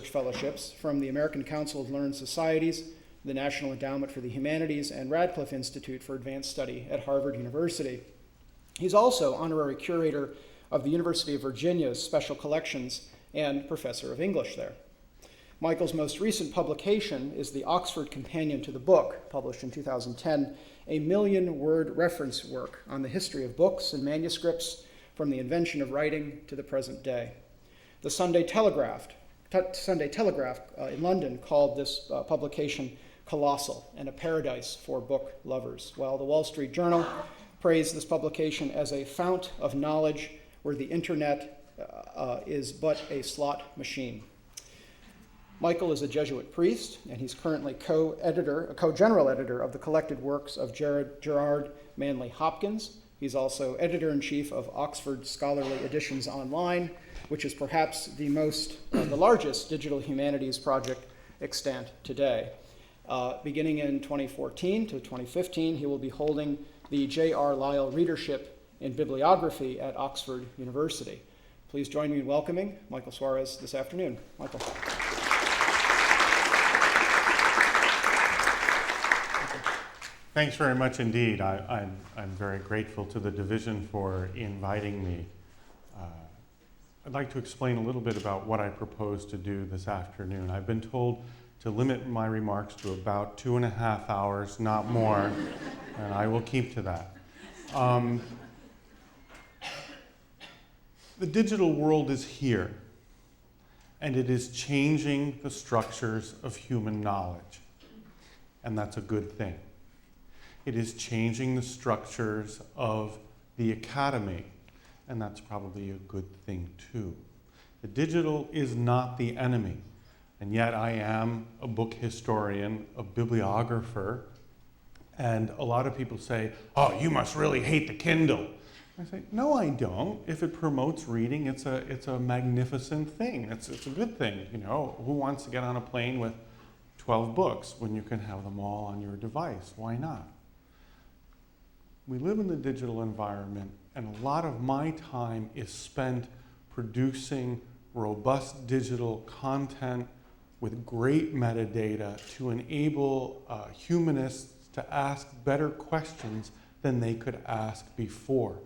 fellowships from the American Council of Learned Societies, the National Endowment for the Humanities, and Radcliffe Institute for Advanced Study at Harvard University. He's also honorary curator of the University of Virginia's Special Collections and professor of English there. Michael's most recent publication is the Oxford Companion to the Book, published in 2010, a 1,000,000-word reference work on the history of books and manuscripts from the invention of writing to the present day. The Sunday Telegraph in London called this publication colossal and a paradise for book lovers, while the Wall Street Journal praised this publication as a fount of knowledge where the internet is but a slot machine. Michael is a Jesuit priest, and he's currently co-general editor of the collected works of Gerard Manley Hopkins. He's also editor-in-chief of Oxford Scholarly Editions Online, which is perhaps the largest digital humanities project extant today. Beginning in 2014 to 2015, he will be holding the J.R. Lyle Readership in Bibliography at Oxford University. Please join me in welcoming Michael Suarez this afternoon. Michael. Thanks very much indeed. I'm very grateful to the division for inviting me. I'd like to explain a little bit about what I propose to do this afternoon. I've been told to limit my remarks to about 2.5 hours, not more, and I will keep to that. The digital world is here, and it is changing the structures of human knowledge, and that's a good thing. It is changing the structures of the academy, and that's probably a good thing too. The digital is not the enemy, and yet I am a book historian, a bibliographer, and a lot of people say, oh, you must really hate the Kindle. I say, no, I don't. If it promotes reading, it's a magnificent thing. It's a good thing. You know, who wants to get on a plane with 12 books when you can have them all on your device? Why not? We live in the digital environment, and a lot of my time is spent producing robust digital content with great metadata to enable humanists to ask better questions than they could ask before.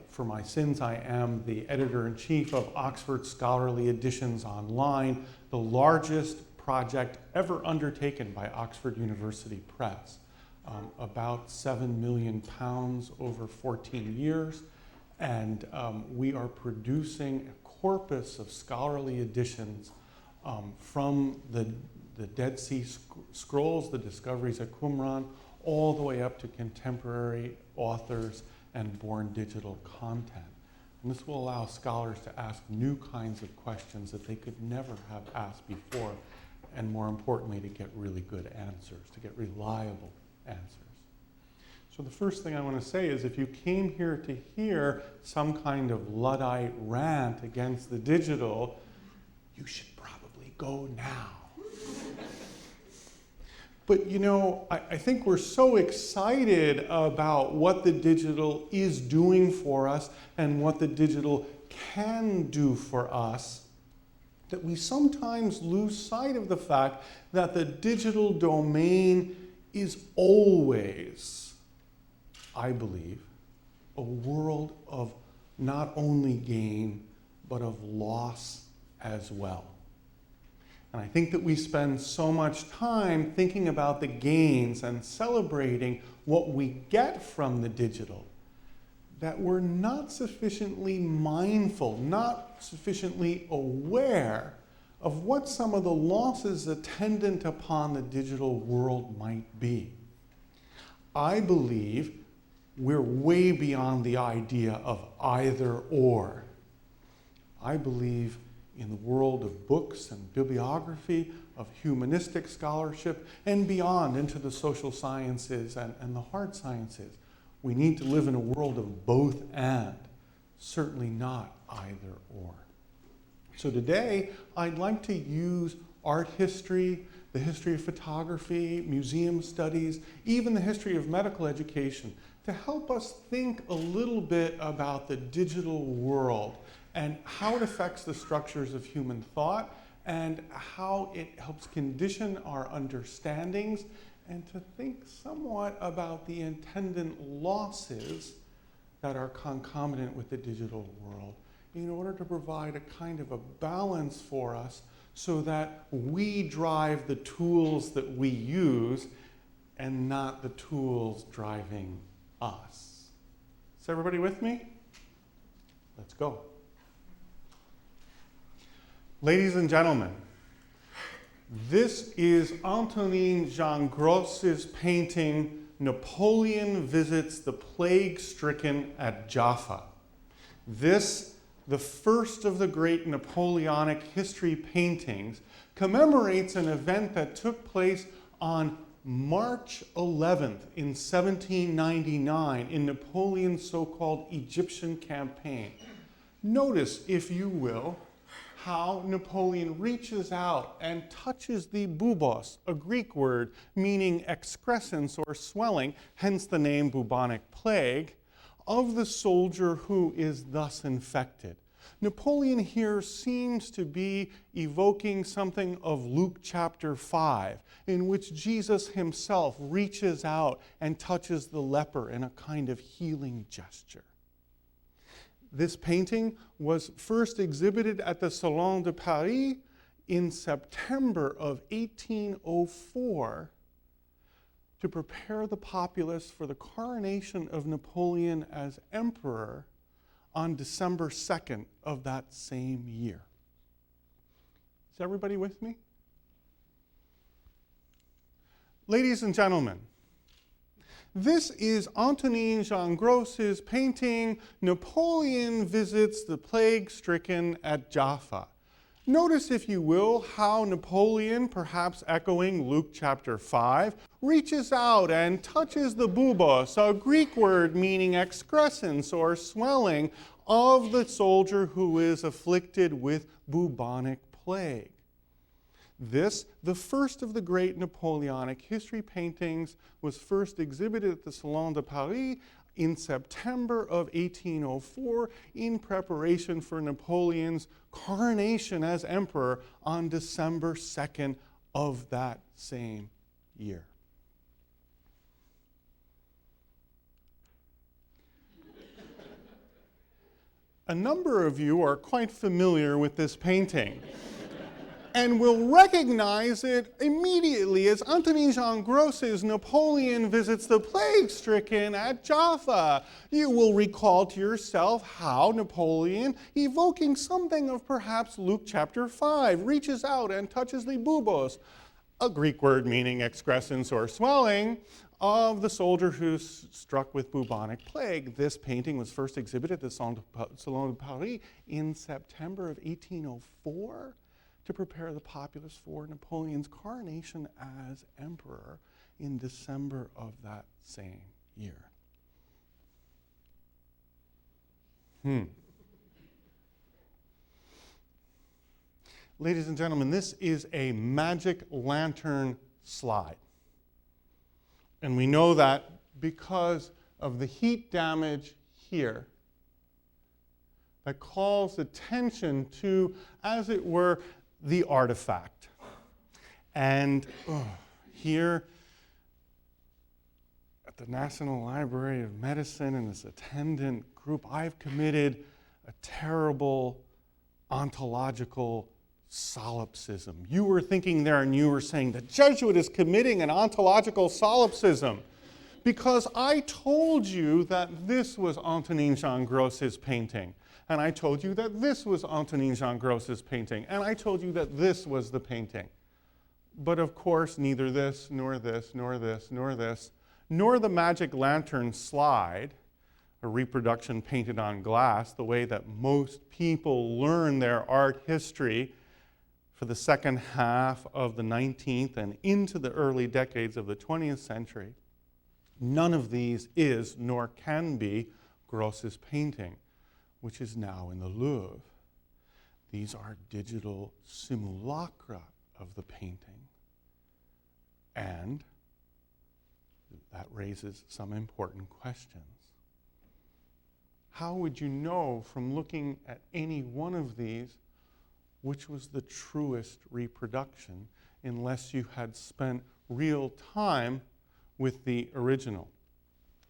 For my sins, I am the editor-in-chief of Oxford Scholarly Editions Online, the largest project ever undertaken by Oxford University Press. About £7 million over 14 years, and we are producing a corpus of scholarly editions from the Dead Sea Scrolls, the discoveries at Qumran, all the way up to contemporary authors and born digital content. And this will allow scholars to ask new kinds of questions that they could never have asked before, and more importantly, to get really good answers, to get reliable answers. So the first thing I want to say is if you came here to hear some kind of Luddite rant against the digital, you should probably go now. But you know, I think we're so excited about what the digital is doing for us and what the digital can do for us that we sometimes lose sight of the fact that the digital domain is always, I believe, a world of not only gain, but of loss as well. And I think that we spend so much time thinking about the gains and celebrating what we get from the digital that we're not sufficiently mindful, not sufficiently aware of what some of the losses attendant upon the digital world might be. I believe we're way beyond the idea of either or. I believe in the world of books and bibliography, of humanistic scholarship, and beyond into the social sciences and the hard sciences. We need to live in a world of both and, certainly not either or. So today, I'd like to use art history, the history of photography, museum studies, even the history of medical education to help us think a little bit about the digital world and how it affects the structures of human thought, and how it helps condition our understandings, and to think somewhat about the attendant losses that are concomitant with the digital world, in order to provide a kind of a balance for us so that we drive the tools that we use and not the tools driving us. Is everybody with me? Let's go. Ladies and gentlemen, this is Antonin Jean Gross's painting, Napoleon Visits the Plague-Stricken at Jaffa. This, the first of the great Napoleonic history paintings, commemorates an event that took place on March 11th in 1799 in Napoleon's so-called Egyptian campaign. Notice, if you will, how Napoleon reaches out and touches the bubos, a Greek word meaning excrescence or swelling, hence the name bubonic plague, of the soldier who is thus infected. Napoleon here seems to be evoking something of Luke chapter 5, in which Jesus himself reaches out and touches the leper in a kind of healing gesture. This painting was first exhibited at the Salon de Paris in September of 1804 to prepare the populace for the coronation of Napoleon as emperor on December 2nd of that same year. Is everybody with me? Ladies and gentlemen, this is Antonin Jean Gross's painting, Napoleon Visits the Plague-Stricken at Jaffa. Notice, if you will, how Napoleon, perhaps echoing Luke chapter 5, reaches out and touches the bubos, a Greek word meaning excrescence or swelling, of the soldier who is afflicted with bubonic plague. This, the first of the great Napoleonic history paintings, was first exhibited at the Salon de Paris in September of 1804 in preparation for Napoleon's coronation as emperor on December 2nd of that same year. A number of you are quite familiar with this painting and will recognize it immediately as Antonin Jean Gross's Napoleon Visits the Plague-Stricken at Jaffa. You will recall to yourself how Napoleon, evoking something of perhaps Luke chapter 5, reaches out and touches the bubos, a Greek word meaning excrescence or swelling, of the soldier who's struck with bubonic plague. This painting was first exhibited at the Salon de Paris in September of 1804. To prepare the populace for Napoleon's coronation as emperor in December of that same year. Ladies and gentlemen, this is a magic lantern slide. And we know that because of the heat damage here that calls attention to, as it were, the artifact. And here at the National Library of Medicine and this attendant group, I've committed a terrible ontological solipsism. You were thinking there and you were saying, the Jesuit is committing an ontological solipsism, because I told you that this was Antonin Jean Gross's painting. And I told you that this was Antonin Jean Gross's painting. And I told you that this was the painting. But of course, neither this, nor this, nor this, nor this, nor the magic lantern slide, a reproduction painted on glass, the way that most people learn their art history for the second half of the 19th and into the early decades of the 20th century. None of these is, nor can be, Gross's painting, which is now in the Louvre. These are digital simulacra of the painting. And that raises some important questions. How would you know from looking at any one of these which was the truest reproduction unless you had spent real time with the original?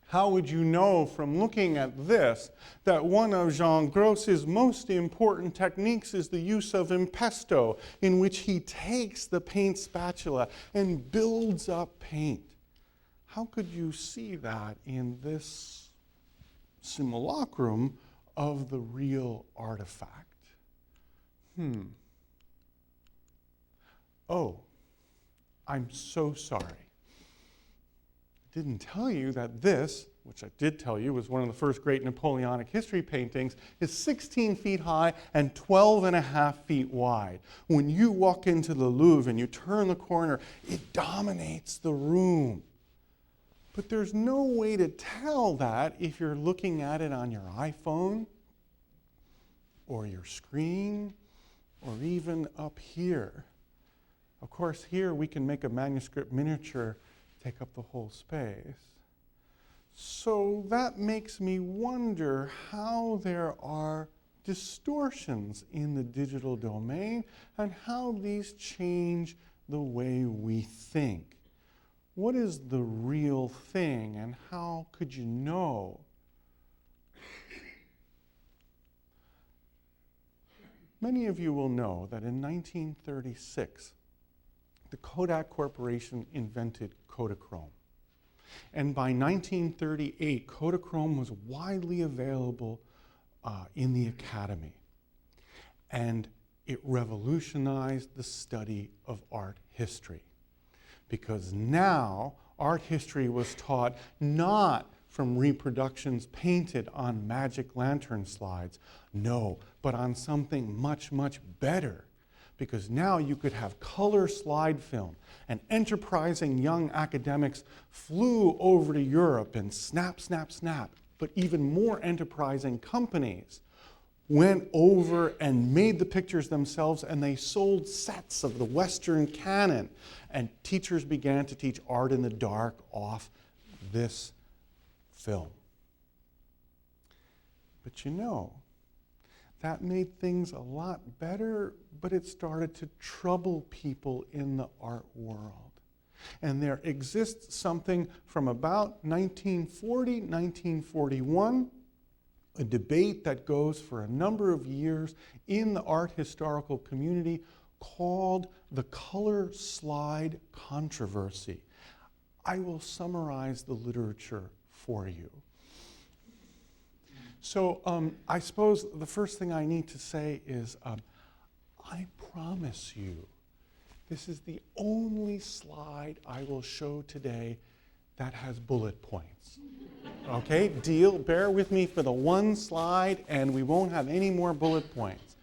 How would you know from looking at this that one of Jean Gros's most important techniques is the use of impasto, in which he takes the paint spatula and builds up paint? How could you see that in this simulacrum of the real artifact? Oh, I'm so sorry. I didn't tell you that this, which I did tell you was one of the first great Napoleonic history paintings, is 16 feet high and 12.5 feet wide. When you walk into the Louvre and you turn the corner, it dominates the room. But there's no way to tell that if you're looking at it on your iPhone or your screen or even up here. Of course, here we can make a manuscript miniature take up the whole space. So that makes me wonder how there are distortions in the digital domain and how these change the way we think. What is the real thing and how could you know? Many of you will know that in 1936, the Kodak Corporation invented Kodachrome. And by 1938, Kodachrome was widely available in the academy. And it revolutionized the study of art history. Because now art history was taught not from reproductions painted on magic lantern slides, no, but on something much, much better. Because now you could have color slide film, and enterprising young academics flew over to Europe and snap, snap, snap. But even more enterprising companies went over and made the pictures themselves, and they sold sets of the Western canon. And teachers began to teach art in the dark off this film. But you know, that made things a lot better, but it started to trouble people in the art world. And there exists something from about 1940, 1941, a debate that goes for a number of years in the art historical community called the color slide controversy. I will summarize the literature for you. So I suppose the first thing I need to say is I promise you this is the only slide I will show today that has bullet points. Okay, deal? Bear with me for the one slide and we won't have any more bullet points.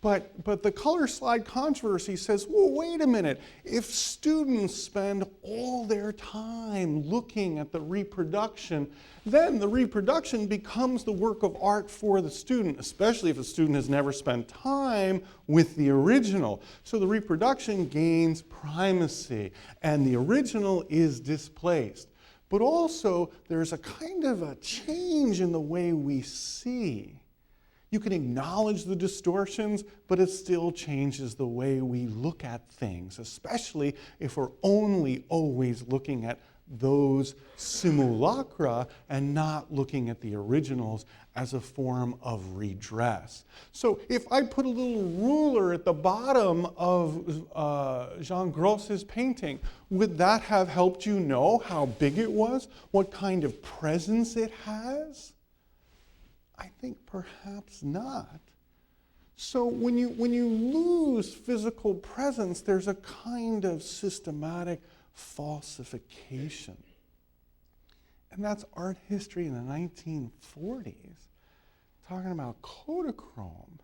But the color slide controversy says, well, wait a minute. If students spend all their time looking at the reproduction, then the reproduction becomes the work of art for the student, especially if the student has never spent time with the original. So the reproduction gains primacy, and the original is displaced. But also, there's a kind of a change in the way we see. You can acknowledge the distortions, but it still changes the way we look at things, especially if we're only always looking at those simulacra and not looking at the originals as a form of redress. So if I put a little ruler at the bottom of Jean Gros's painting, would that have helped you know how big it was? What kind of presence it has? I think perhaps not. So when you lose physical presence, there's a kind of systematic falsification. And that's art history in the 1940s, talking about Kodachrome.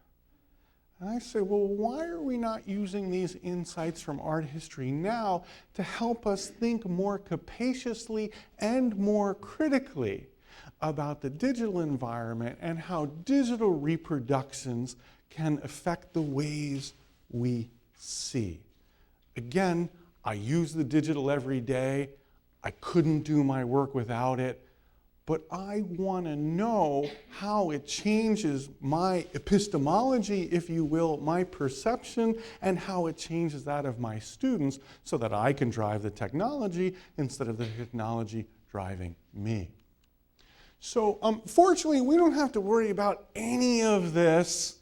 And I say, well, why are we not using these insights from art history now to help us think more capaciously and more critically about the digital environment and how digital reproductions can affect the ways we see? Again, I use the digital every day. I couldn't do my work without it, but I want to know how it changes my epistemology, if you will, my perception, and how it changes that of my students so that I can drive the technology instead of the technology driving me. So fortunately, we don't have to worry about any of this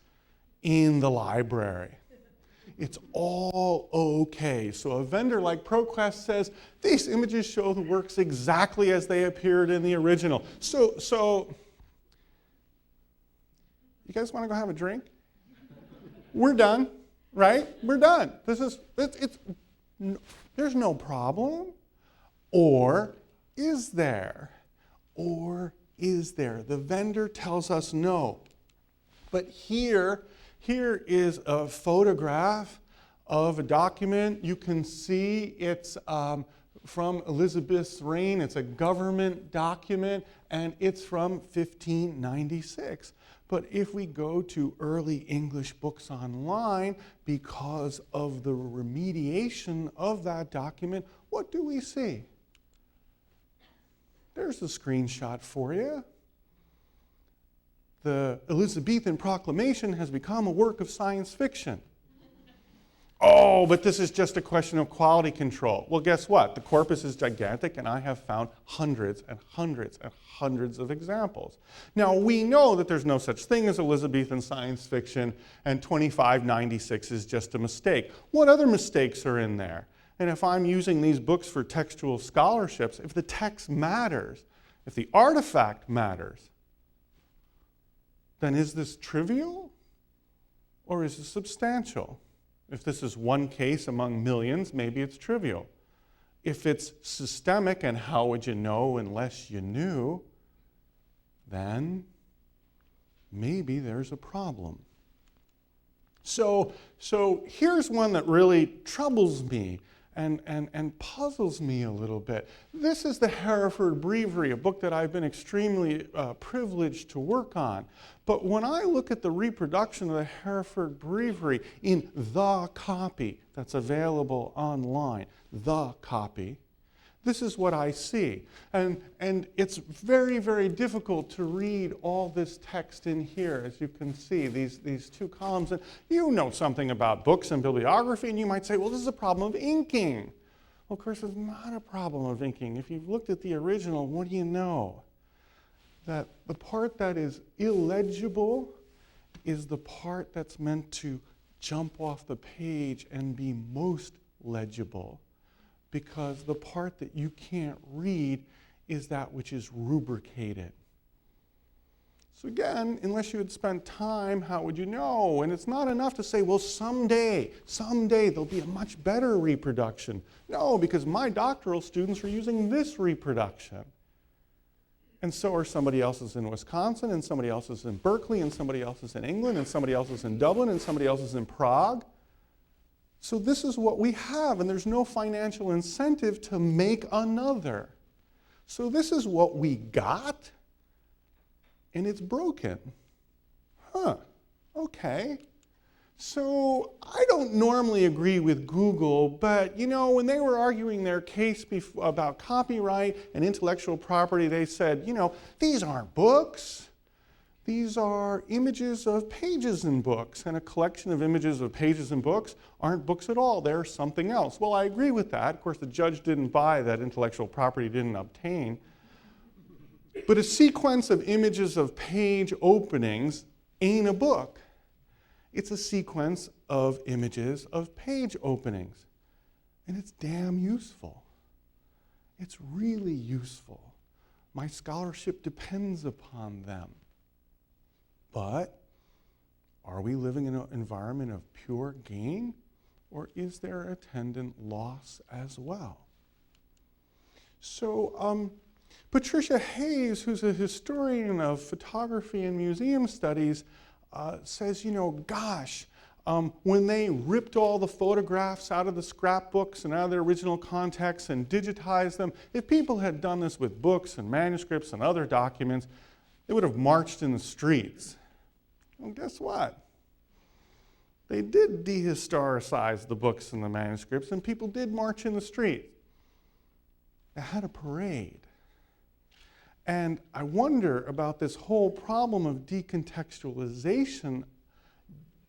in the library. It's all okay. So a vendor like ProQuest says, these images show the works exactly as they appeared in the original. So you guys want to go have a drink? We're done, right? We're done. There's no problem. Or is there? Or is there? The vendor tells us no. But here is a photograph of a document. You can see it's from Elizabeth's reign. It's a government document, and it's from 1596. But if we go to early English books online, because of the remediation of that document, what do we see? There's the screenshot for you. The Elizabethan proclamation has become a work of science fiction. Oh, but this is just a question of quality control. Well, guess what? The corpus is gigantic, and I have found hundreds and hundreds and hundreds of examples. Now, we know that there's no such thing as Elizabethan science fiction, and 2596 is just a mistake. What other mistakes are in there? And if I'm using these books for textual scholarships, if the text matters, if the artifact matters, then is this trivial or is it substantial? If this is one case among millions, maybe it's trivial. If it's systemic, and how would you know unless you knew, then maybe there's a problem. So here's one that really troubles me and puzzles me a little bit. This is the Hereford Breviary, a book that I've been extremely privileged to work on. But when I look at the reproduction of the Hereford Breviary in the copy that's available online, the copy, this is what I see. And it's very, very difficult to read all this text in here, as you can see, these two columns. And you know something about books and bibliography, and you might say, well, this is a problem of inking. Well, of course, it's not a problem of inking. If you've looked at the original, what do you know? That the part that is illegible is the part that's meant to jump off the page and be most legible, because the part that you can't read is that which is rubricated. So again, unless you had spent time, how would you know? And it's not enough to say, well, someday there'll be a much better reproduction. No, because my doctoral students are using this reproduction. And so are somebody else's in Wisconsin, and somebody else's in Berkeley, and somebody else's in England, and somebody else's in Dublin, and somebody else's in Prague. So this is what we have, and there's no financial incentive to make another. So this is what we got, and it's broken. Okay. So I don't normally agree with Google, but you know, when they were arguing their case about copyright and intellectual property, they said, you know, these aren't books. These are images of pages in books, and a collection of images of pages in books aren't books at all. They're something else. Well, I agree with that. Of course, the judge didn't buy that intellectual property didn't obtain. But a sequence of images of page openings ain't a book. It's a sequence of images of page openings. And it's damn useful. It's really useful. My scholarship depends upon them. But are we living in an environment of pure gain, or is there attendant loss as well? So Patricia Hayes, who's a historian of photography and museum studies, says, you know, gosh, when they ripped all the photographs out of the scrapbooks and out of their original context and digitized them, if people had done this with books and manuscripts and other documents, they would have marched in the streets. Well, guess what? They did dehistoricize the books and the manuscripts, and people did march in the street. They had a parade. And I wonder about this whole problem of decontextualization,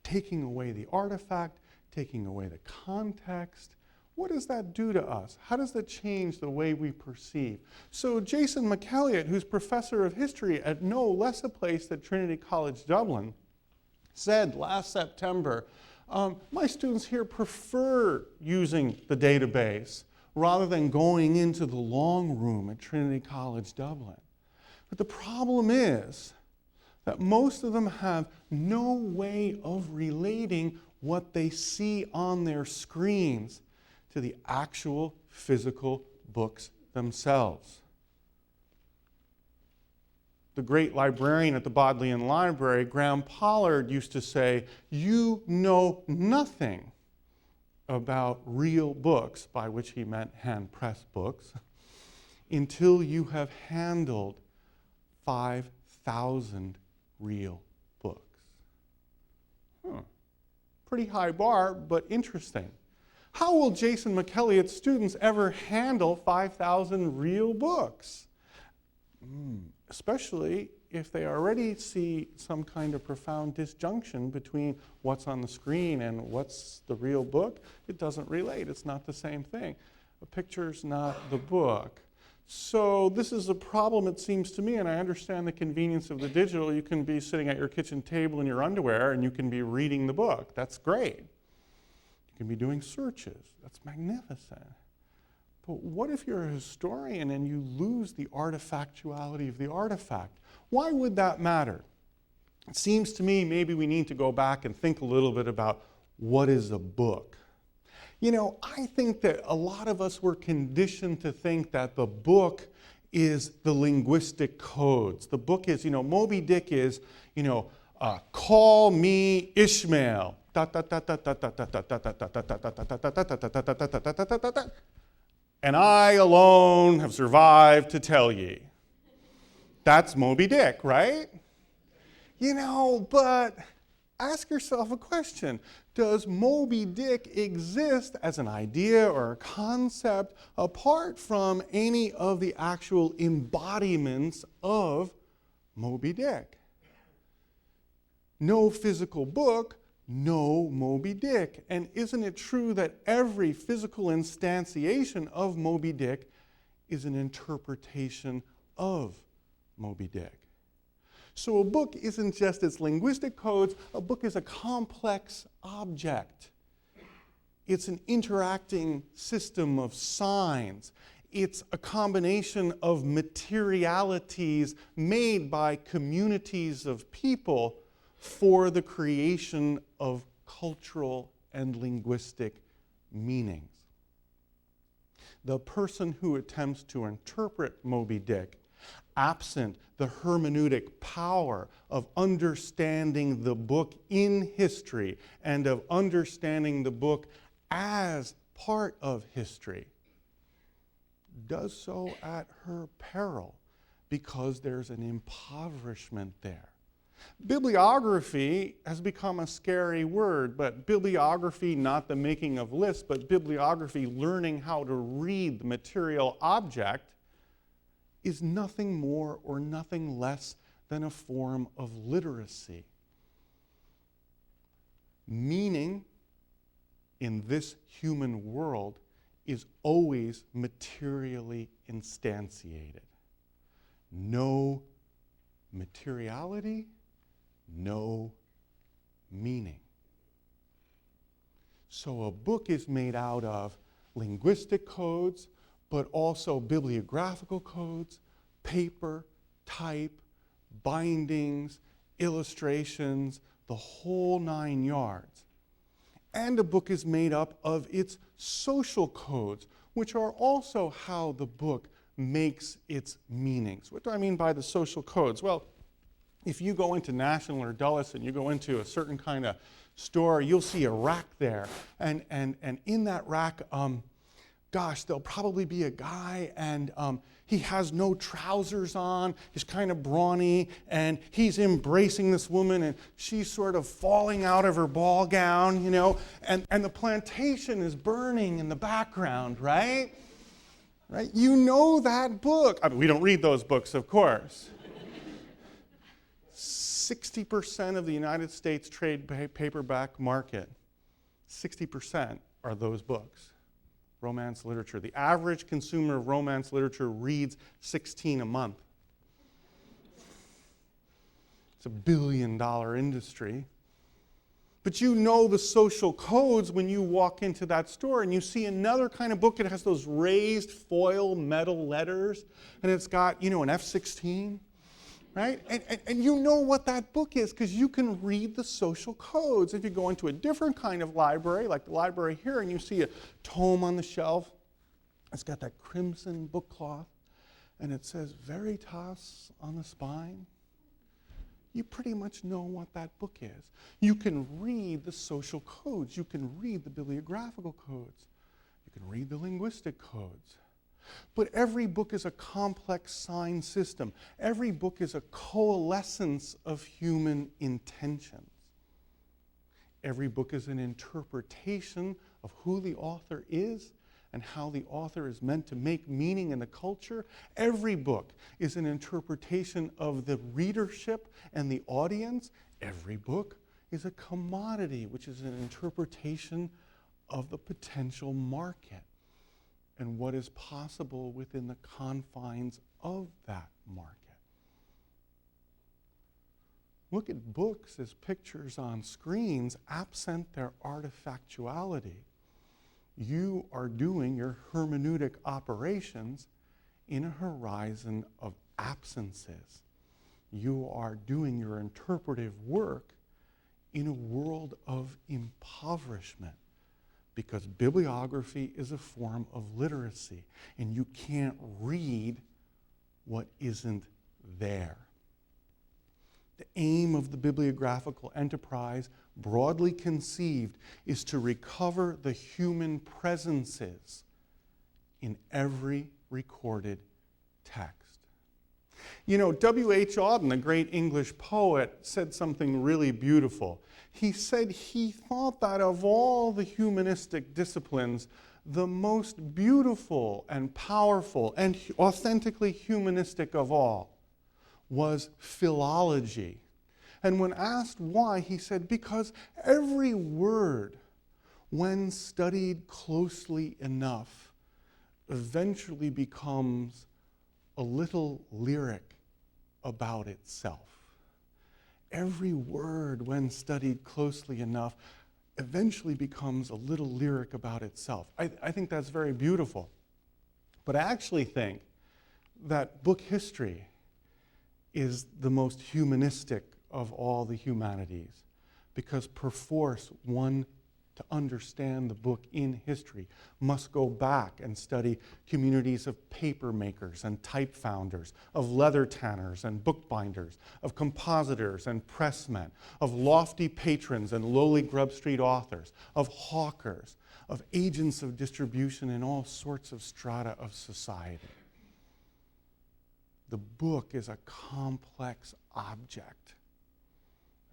taking away the artifact, taking away the context. What does that do to us? How does that change the way we perceive? So Jason McElliott, who's professor of history at no less a place than Trinity College Dublin, said last September, my students here prefer using the database rather than going into the long room at Trinity College Dublin. But the problem is that most of them have no way of relating what they see on their screens to the actual physical books themselves. The great librarian at the Bodleian Library, Graham Pollard, used to say, "You know nothing about real books," by which he meant hand-pressed books, "until you have handled 5,000 real books." Pretty high bar, but interesting. How will Jason McElliott's students ever handle 5,000 real books? Especially if they already see some kind of profound disjunction between what's on the screen and what's the real book. It doesn't relate. It's not the same thing. A picture's not the book. So this is a problem, it seems to me, and I understand the convenience of the digital. You can be sitting at your kitchen table in your underwear and you can be reading the book. That's great. You can be doing searches. That's magnificent. But what if you're a historian and you lose the artifactuality of the artifact? Why would that matter? It seems to me maybe we need to go back and think a little bit about what is a book. You know, I think that a lot of us were conditioned to think that the book is the linguistic codes. The book is, Moby Dick is, call me Ishmael. And I alone have survived to tell ye. That's Moby Dick, right? But ask yourself a question. Does Moby Dick exist as an idea or a concept apart from any of the actual embodiments of Moby Dick? No physical book, no Moby Dick. And isn't it true that every physical instantiation of Moby Dick is an interpretation of Moby Dick? So a book isn't just its linguistic codes, a book is a complex object. It's an interacting system of signs. It's a combination of materialities made by communities of people for the creation of cultural and linguistic meanings. The person who attempts to interpret Moby Dick, absent the hermeneutic power of understanding the book in history and of understanding the book as part of history, does so at her peril because there's an impoverishment there. Bibliography has become a scary word, but bibliography, not the making of lists, but bibliography, learning how to read the material object, is nothing more or nothing less than a form of literacy. Meaning in this human world is always materially instantiated. No materiality, no meaning. So a book is made out of linguistic codes, but also bibliographical codes, paper, type, bindings, illustrations, the whole 9 yards. And a book is made up of its social codes, which are also how the book makes its meanings. What do I mean by the social codes? Well, if you go into National or Dulles and you go into a certain kind of store, you'll see a rack there. And in that rack, there'll probably be a guy and he has no trousers on, he's kind of brawny, and he's embracing this woman and she's sort of falling out of her ball gown, and the plantation is burning in the background, right? right? You know that book. I mean, we don't read those books, of course. 60% of the United States trade paperback market, 60% are those books, romance literature. The average consumer of romance literature reads 16 a month. It's $1 billion industry. But you know the social codes when you walk into that store and you see another kind of book. It has those raised foil metal letters, and it's got, an F-16, right? And you know what that book is because you can read the social codes. If you go into a different kind of library, like the library here, and you see a tome on the shelf, it's got that crimson book cloth, and it says Veritas on the spine. You pretty much know what that book is. You can read the social codes. You can read the bibliographical codes. You can read the linguistic codes. But every book is a complex sign system. Every book is a coalescence of human intentions. Every book is an interpretation of who the author is and how the author is meant to make meaning in the culture. Every book is an interpretation of the readership and the audience. Every book is a commodity, which is an interpretation of the potential market and what is possible within the confines of that market. Look at books as pictures on screens, absent their artifactuality. You are doing your hermeneutic operations in a horizon of absences. You are doing your interpretive work in a world of impoverishment because bibliography is a form of literacy and you can't read what isn't there. The aim of the bibliographical enterprise, broadly conceived, is to recover the human presences in every recorded text. W.H. Auden, the great English poet, said something really beautiful. He said he thought that of all the humanistic disciplines, the most beautiful and powerful and authentically humanistic of all was philology. And when asked why, he said, because every word, when studied closely enough, eventually becomes a little lyric about itself. Every word, when studied closely enough, eventually becomes a little lyric about itself. I think that's very beautiful. But I actually think that book history is the most humanistic of all the humanities, because perforce one to understand the book in history must go back and study communities of paper makers and type founders, of leather tanners and bookbinders, of compositors and pressmen, of lofty patrons and lowly Grub Street authors, of hawkers, of agents of distribution in all sorts of strata of society. The book is a complex object.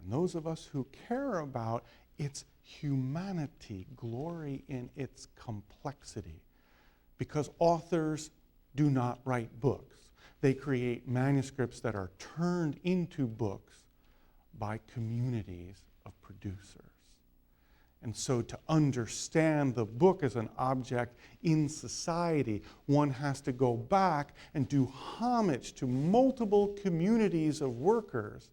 And those of us who care about its humanity glory in its complexity, because authors do not write books. They create manuscripts that are turned into books by communities of producers. And so to understand the book as an object in society, one has to go back and do homage to multiple communities of workers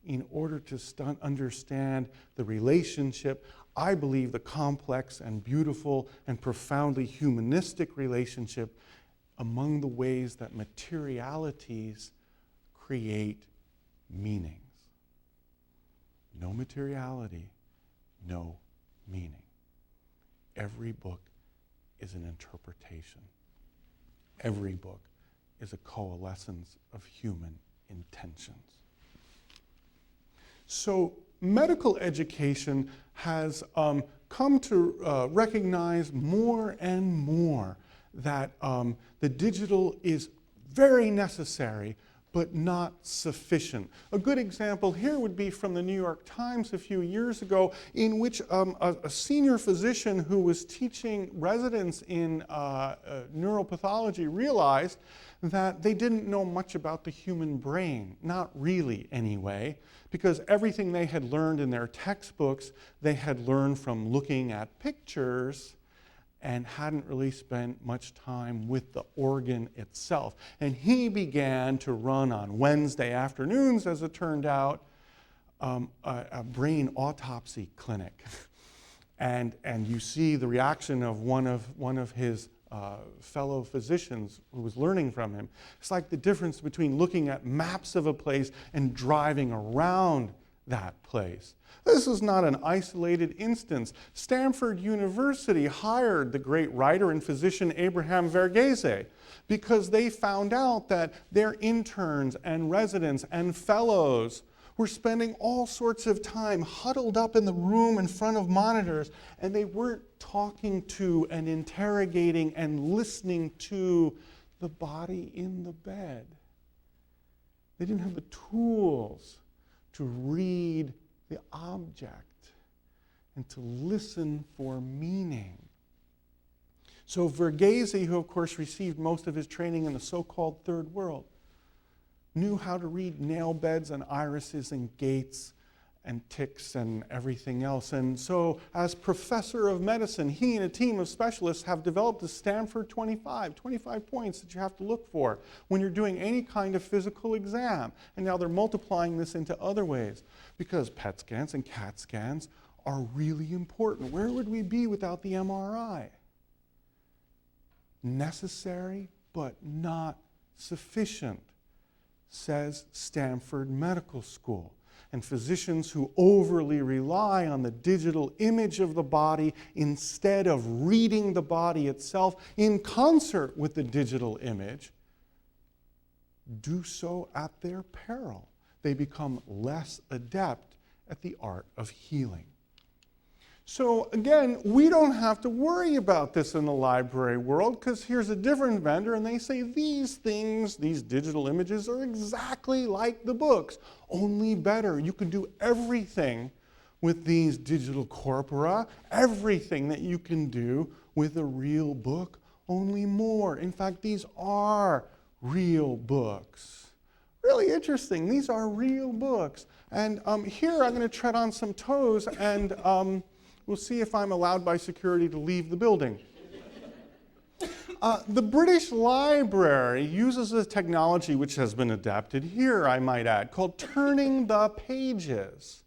in order to understand the relationship, I believe the complex and beautiful and profoundly humanistic relationship among the ways that materialities create meanings. No materiality, no meaning. Every book is an interpretation. Every book is a coalescence of human intentions. So medical education has come to recognize more and more that the digital is very necessary, but not sufficient. A good example here would be from the New York Times a few years ago, in which a senior physician who was teaching residents in neuropathology realized that they didn't know much about the human brain, not really anyway, because everything they had learned in their textbooks, they had learned from looking at pictures and hadn't really spent much time with the organ itself. And he began to run on Wednesday afternoons, as it turned out, a brain autopsy clinic. And you see the reaction of one of his fellow physicians who was learning from him. It's like the difference between looking at maps of a place and driving around that place. This is not an isolated instance. Stanford University hired the great writer and physician Abraham Verghese because they found out that their interns and residents and fellows were spending all sorts of time huddled up in the room in front of monitors, and they weren't talking to and interrogating and listening to the body in the bed. They didn't have the tools to read the object and to listen for meaning. So Verghese, who of course received most of his training in the so-called third world, knew how to read nail beds and irises and gaits and ticks and everything else. And so as professor of medicine, he and a team of specialists have developed the Stanford 25 points that you have to look for when you're doing any kind of physical exam. And now they're multiplying this into other ways because PET scans and CAT scans are really important. Where would we be without the MRI? Necessary, but not sufficient, says Stanford Medical School. And physicians who overly rely on the digital image of the body instead of reading the body itself in concert with the digital image do so at their peril. They become less adept at the art of healing. So again, we don't have to worry about this in the library world because here's a different vendor and they say these things, these digital images are exactly like the books, only better. You can do everything with these digital corpora, everything that you can do with a real book, only more. In fact, these are real books. Really interesting, these are real books. And here I'm going to tread on some toes and we'll see if I'm allowed by security to leave the building. The British Library uses a technology which has been adapted here, I might add, called turning the pages.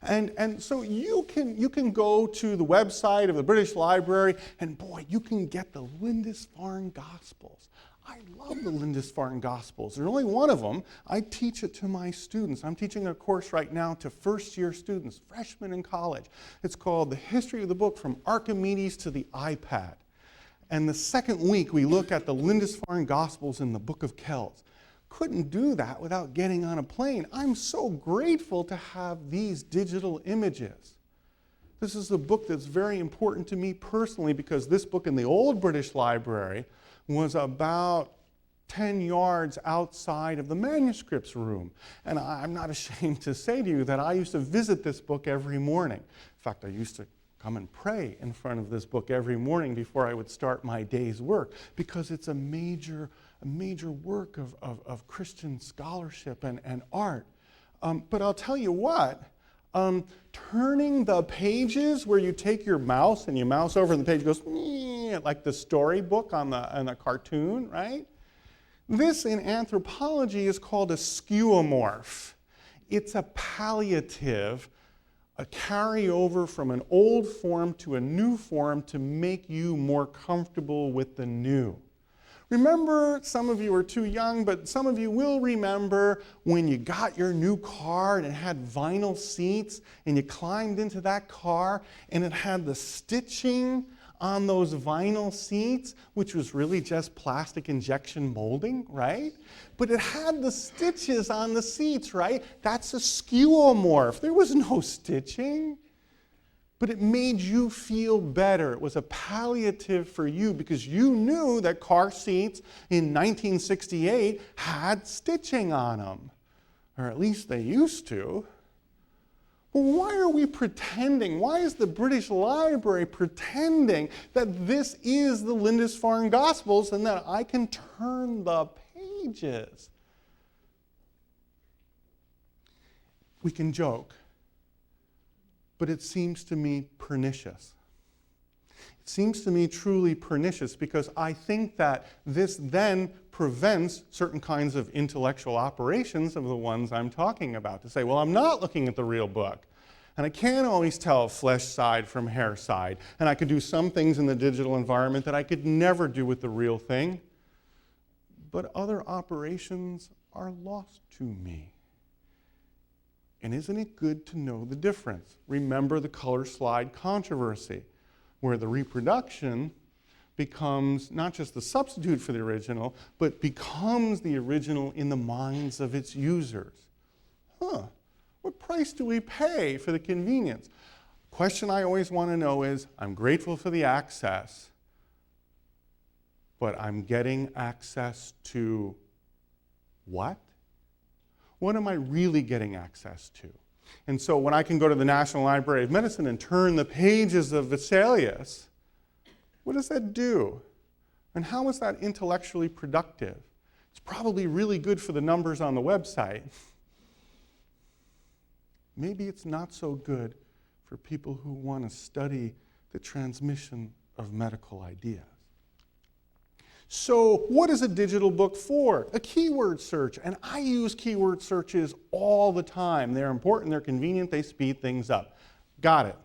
And so you can go to the website of the British Library and boy, you can get the Lindisfarne Gospels. I love the Lindisfarne Gospels. There's only one of them. I teach it to my students. I'm teaching a course right now to first-year students, freshmen in college. It's called The History of the Book from Archimedes to the iPad. And the second week, we look at the Lindisfarne Gospels in the Book of Kells. Couldn't do that without getting on a plane. I'm so grateful to have these digital images. This is a book that's very important to me personally because this book in the old British Library was about 10 yards outside of the manuscripts room. And I'm not ashamed to say to you that I used to visit this book every morning. In fact, I used to come and pray in front of this book every morning before I would start my day's work because it's a major work of Christian scholarship and art. But I'll tell you what, turning the pages where you take your mouse and you mouse over and the page goes like the storybook on the cartoon, right? This in anthropology is called a skeuomorph. It's a palliative, a carryover from an old form to a new form to make you more comfortable with the new. Remember, some of you are too young, but some of you will remember when you got your new car and it had vinyl seats and you climbed into that car and it had the stitching on those vinyl seats, which was really just plastic injection molding, right? But it had the stitches on the seats, right? That's a skeuomorph. There was no stitching. but it made you feel better. It was a palliative for you because you knew that car seats in 1968 had stitching on them, or at least they used to. Well, why are we pretending? Why is the British Library pretending that this is the Lindisfarne Gospels and that I can turn the pages? We can joke, but it seems to me pernicious. It seems to me truly pernicious because I think that this then prevents certain kinds of intellectual operations of the ones I'm talking about. To say, well, I'm not looking at the real book, and I can't always tell flesh side from hair side, and I could do some things in the digital environment that I could never do with the real thing, but other operations are lost to me. And isn't it good to know the difference? Remember the color slide controversy, where the reproduction becomes not just the substitute for the original, but becomes the original in the minds of its users. What price do we pay for the convenience? Question I always want to know is, I'm grateful for the access, but I'm getting access to what? What am I really getting access to? And so when I can go to the National Library of Medicine and turn the pages of Vesalius, what does that do? And how is that intellectually productive? It's probably really good for the numbers on the website. Maybe it's not so good for people who want to study the transmission of medical ideas. So what is a digital book for? A keyword search. And I use keyword searches all the time. They're important, they're convenient, they speed things up. Got it.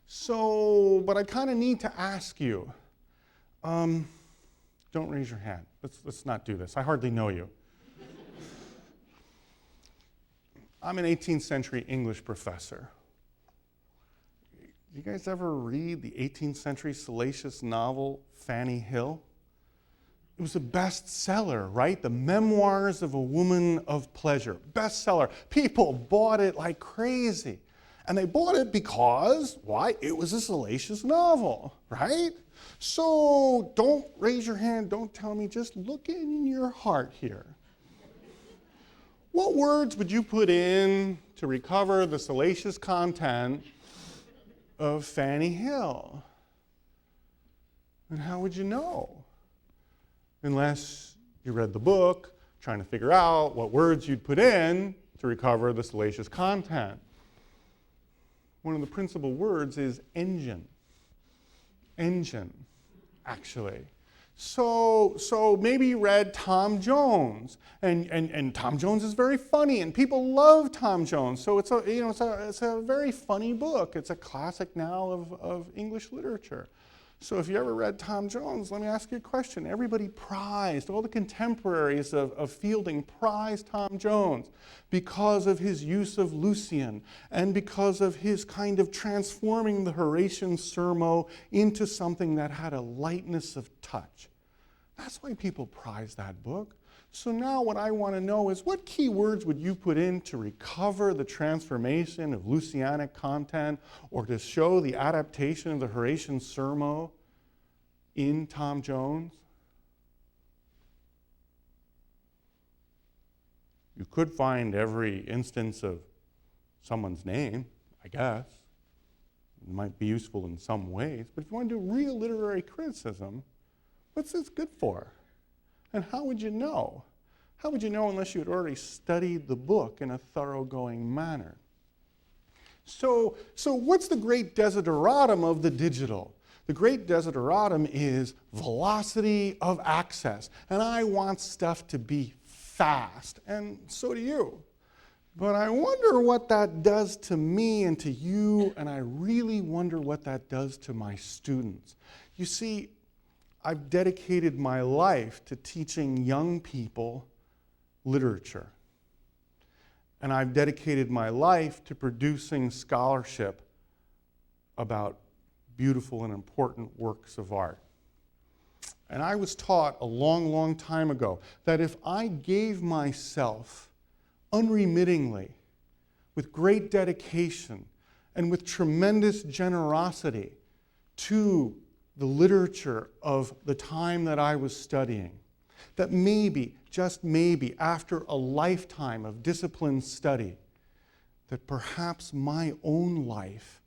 So, but I kind of need to ask you. Don't raise your hand. Let's not do this. I hardly know you. I'm an 18th century English professor. You guys ever read the 18th century salacious novel Fanny Hill? It was a bestseller, right? The Memoirs of a Woman of Pleasure. Bestseller. People bought it like crazy. And they bought it because, why? It was a salacious novel, right? So don't raise your hand, don't tell me, just look in your heart here. What words would you put in to recover the salacious content of Fanny Hill? And how would you know? Unless you read the book, trying to figure out what words you'd put in to recover the salacious content. One of the principal words is engine. Engine, actually. So maybe you read Tom Jones, and Tom Jones is very funny, and people love Tom Jones. So it's a very funny book. It's a classic now of English literature. So if you ever read Tom Jones, let me ask you a question. Everybody prized, all the contemporaries of Fielding prized Tom Jones because of his use of Lucian and because of his kind of transforming the Horatian sermo into something that had a lightness of touch. That's why people prize that book. So now what I want to know is, what key words would you put in to recover the transformation of Lucianic content or to show the adaptation of the Horatian sermo in Tom Jones? You could find every instance of someone's name, I guess. It might be useful in some ways, but if you want to do real literary criticism, what's this good for? And how would you know? How would you know unless you had already studied the book in a thoroughgoing manner? So what's the great desideratum of the digital? The great desideratum is velocity of access. And I want stuff to be fast, and so do you. But I wonder what that does to me and to you, and I really wonder what that does to my students. You see, I've dedicated my life to teaching young people literature. And I've dedicated my life to producing scholarship about beautiful and important works of art. And I was taught a long, long time ago that if I gave myself unremittingly, with great dedication, and with tremendous generosity to the literature of the time that I was studying, that maybe, just maybe, after a lifetime of disciplined study, that perhaps my own life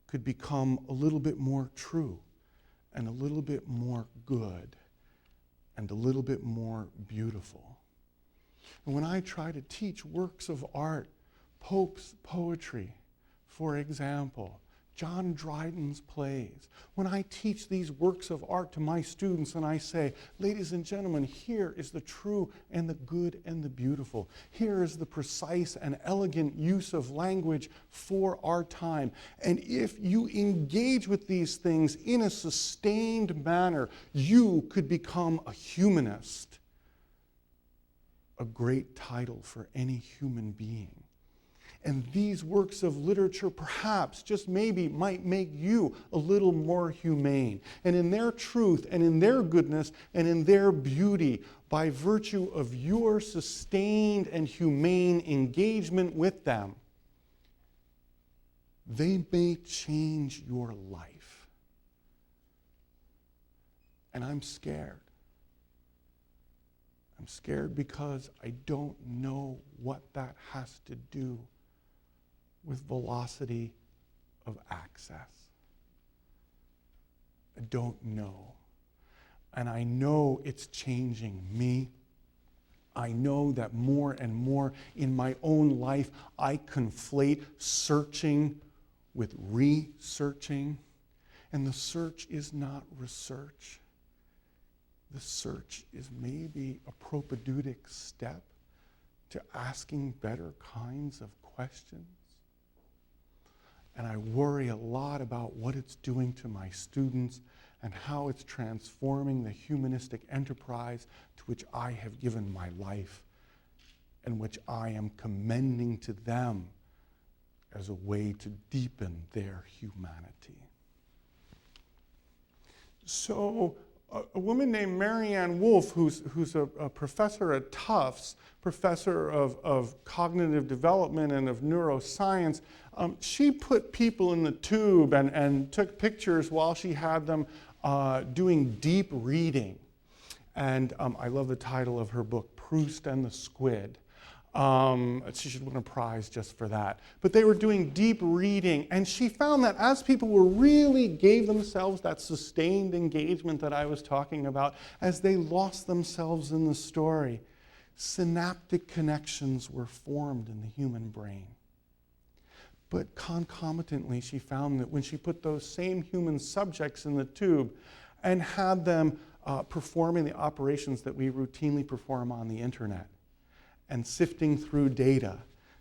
could become a little bit more true and a little bit more good and a little bit more beautiful. And when I try to teach works of art, Pope's poetry, for example, John Dryden's plays, when I teach these works of art to my students and I say, ladies and gentlemen, here is the true and the good and the beautiful. Here is the precise and elegant use of language for our time. And if you engage with these things in a sustained manner, you could become a humanist. A great title for any human being. And these works of literature perhaps, just maybe, might make you a little more humane. And in their truth and in their goodness and in their beauty, by virtue of your sustained and humane engagement with them, they may change your life. And I'm scared. I'm scared because I don't know what that has to do with velocity of access. I don't know. And I know it's changing me. I know that more and more in my own life, I conflate searching with researching. And the search is not research. The search is maybe a propedeutic step to asking better kinds of questions. And I worry a lot about what it's doing to my students and how it's transforming the humanistic enterprise to which I have given my life and which I am commending to them as a way to deepen their humanity. So a woman named Marianne Wolfe, who's a professor at Tufts, professor of cognitive development and of neuroscience, she put people in the tube and took pictures while she had them doing deep reading. And I love the title of her book, Proust and the Squid. She should win a prize just for that. But they were doing deep reading, and she found that as people really gave themselves that sustained engagement that I was talking about, as they lost themselves in the story, synaptic connections were formed in the human brain. But concomitantly, she found that when she put those same human subjects in the tube and had them performing the operations that we routinely perform on the internet, and sifting through data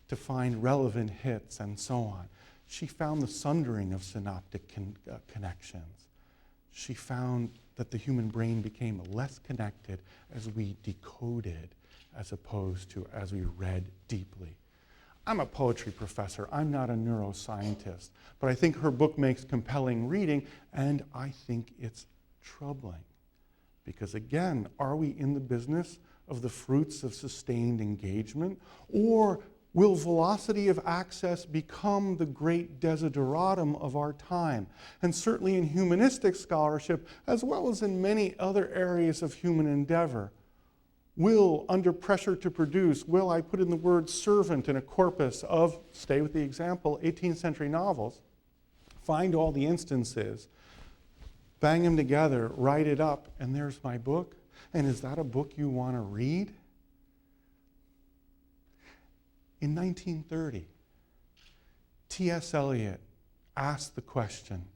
to find relevant hits and so on, she found the sundering of synaptic connections. She found that the human brain became less connected as we decoded as opposed to as we read deeply. I'm a poetry professor. I'm not a neuroscientist. But I think her book makes compelling reading, and I think it's troubling. Because again, are we in the business of the fruits of sustained engagement? Or will velocity of access become the great desideratum of our time? And certainly in humanistic scholarship, as well as in many other areas of human endeavor, will, under pressure to produce, will I put in the word servant in a corpus of, stay with the example, 18th century novels, find all the instances, bang them together, write it up, and there's my book? And is that a book you want to read? In 1930, T.S. Eliot asked the question,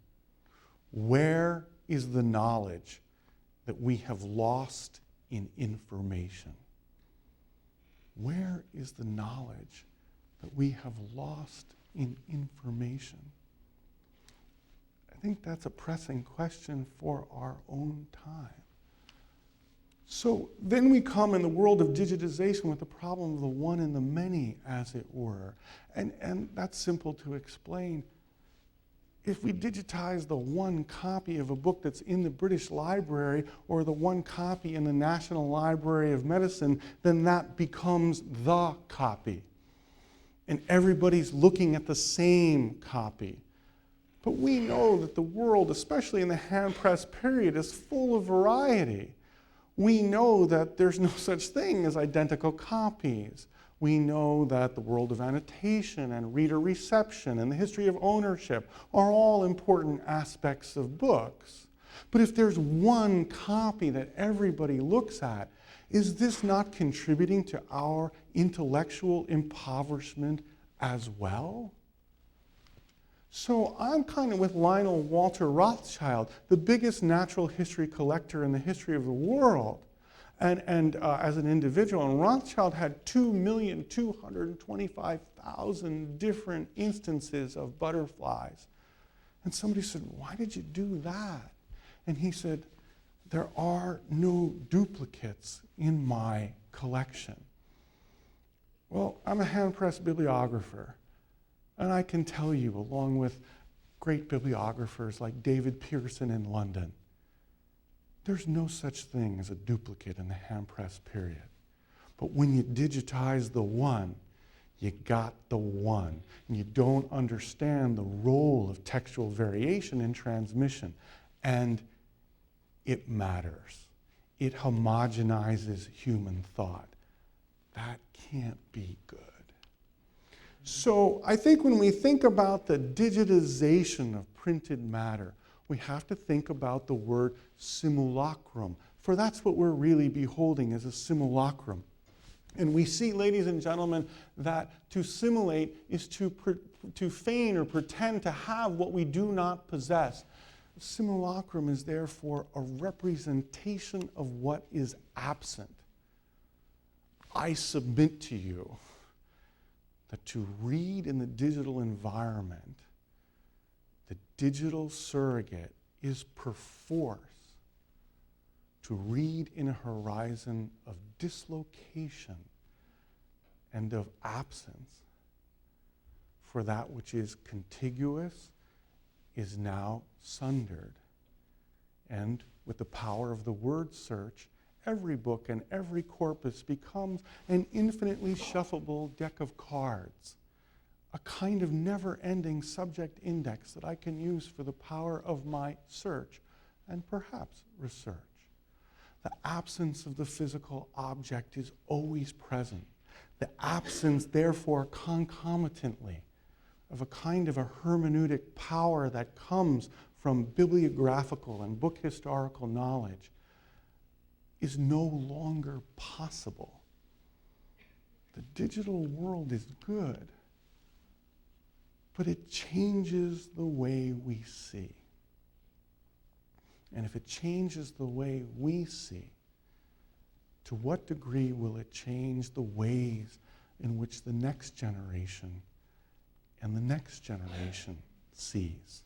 where is the knowledge that we have lost in information? Where is the knowledge that we have lost in information? I think that's a pressing question for our own time. So then we come in the world of digitization with the problem of the one and the many, as it were. And that's simple to explain. If we digitize the one copy of a book that's in the British Library or the one copy in the National Library of Medicine, then that becomes the copy. and everybody's looking at the same copy. But we know that the world, especially in the hand-press period, is full of variety. We know that there's no such thing as identical copies. We know that the world of annotation and reader reception and the history of ownership are all important aspects of books. But if there's one copy that everybody looks at, is this not contributing to our intellectual impoverishment as well? So I'm kind of with Lionel Walter Rothschild, the biggest natural history collector in the history of the world. And as an individual, and Rothschild had 2,225,000 different instances of butterflies. And somebody said, why did you do that? And he said, there are no duplicates in my collection. Well, I'm a hand-pressed bibliographer, and I can tell you, along with great bibliographers like David Pearson in London, there's no such thing as a duplicate in the hand-press period. But when you digitize the one, you got the one. And you don't understand the role of textual variation in transmission. And it matters. It homogenizes human thought. That can't be good. So I think when we think about the digitization of printed matter, we have to think about the word simulacrum, for that's what we're really beholding as a simulacrum. And we see, ladies and gentlemen, that to simulate is to feign or pretend to have what we do not possess. Simulacrum is therefore a representation of what is absent. I submit to you that to read in the digital environment, the digital surrogate is perforce to read in a horizon of dislocation and of absence, for that which is contiguous is now sundered. And with the power of the word search, every book and every corpus becomes an infinitely shuffleable deck of cards, a kind of never-ending subject index that I can use for the power of my search and perhaps research. The absence of the physical object is always present. The absence, therefore, concomitantly, of a kind of a hermeneutic power that comes from bibliographical and book historical knowledge is no longer possible. The digital world is good, but it changes the way we see. And if it changes the way we see, to what degree will it change the ways in which the next generation and the next generation sees?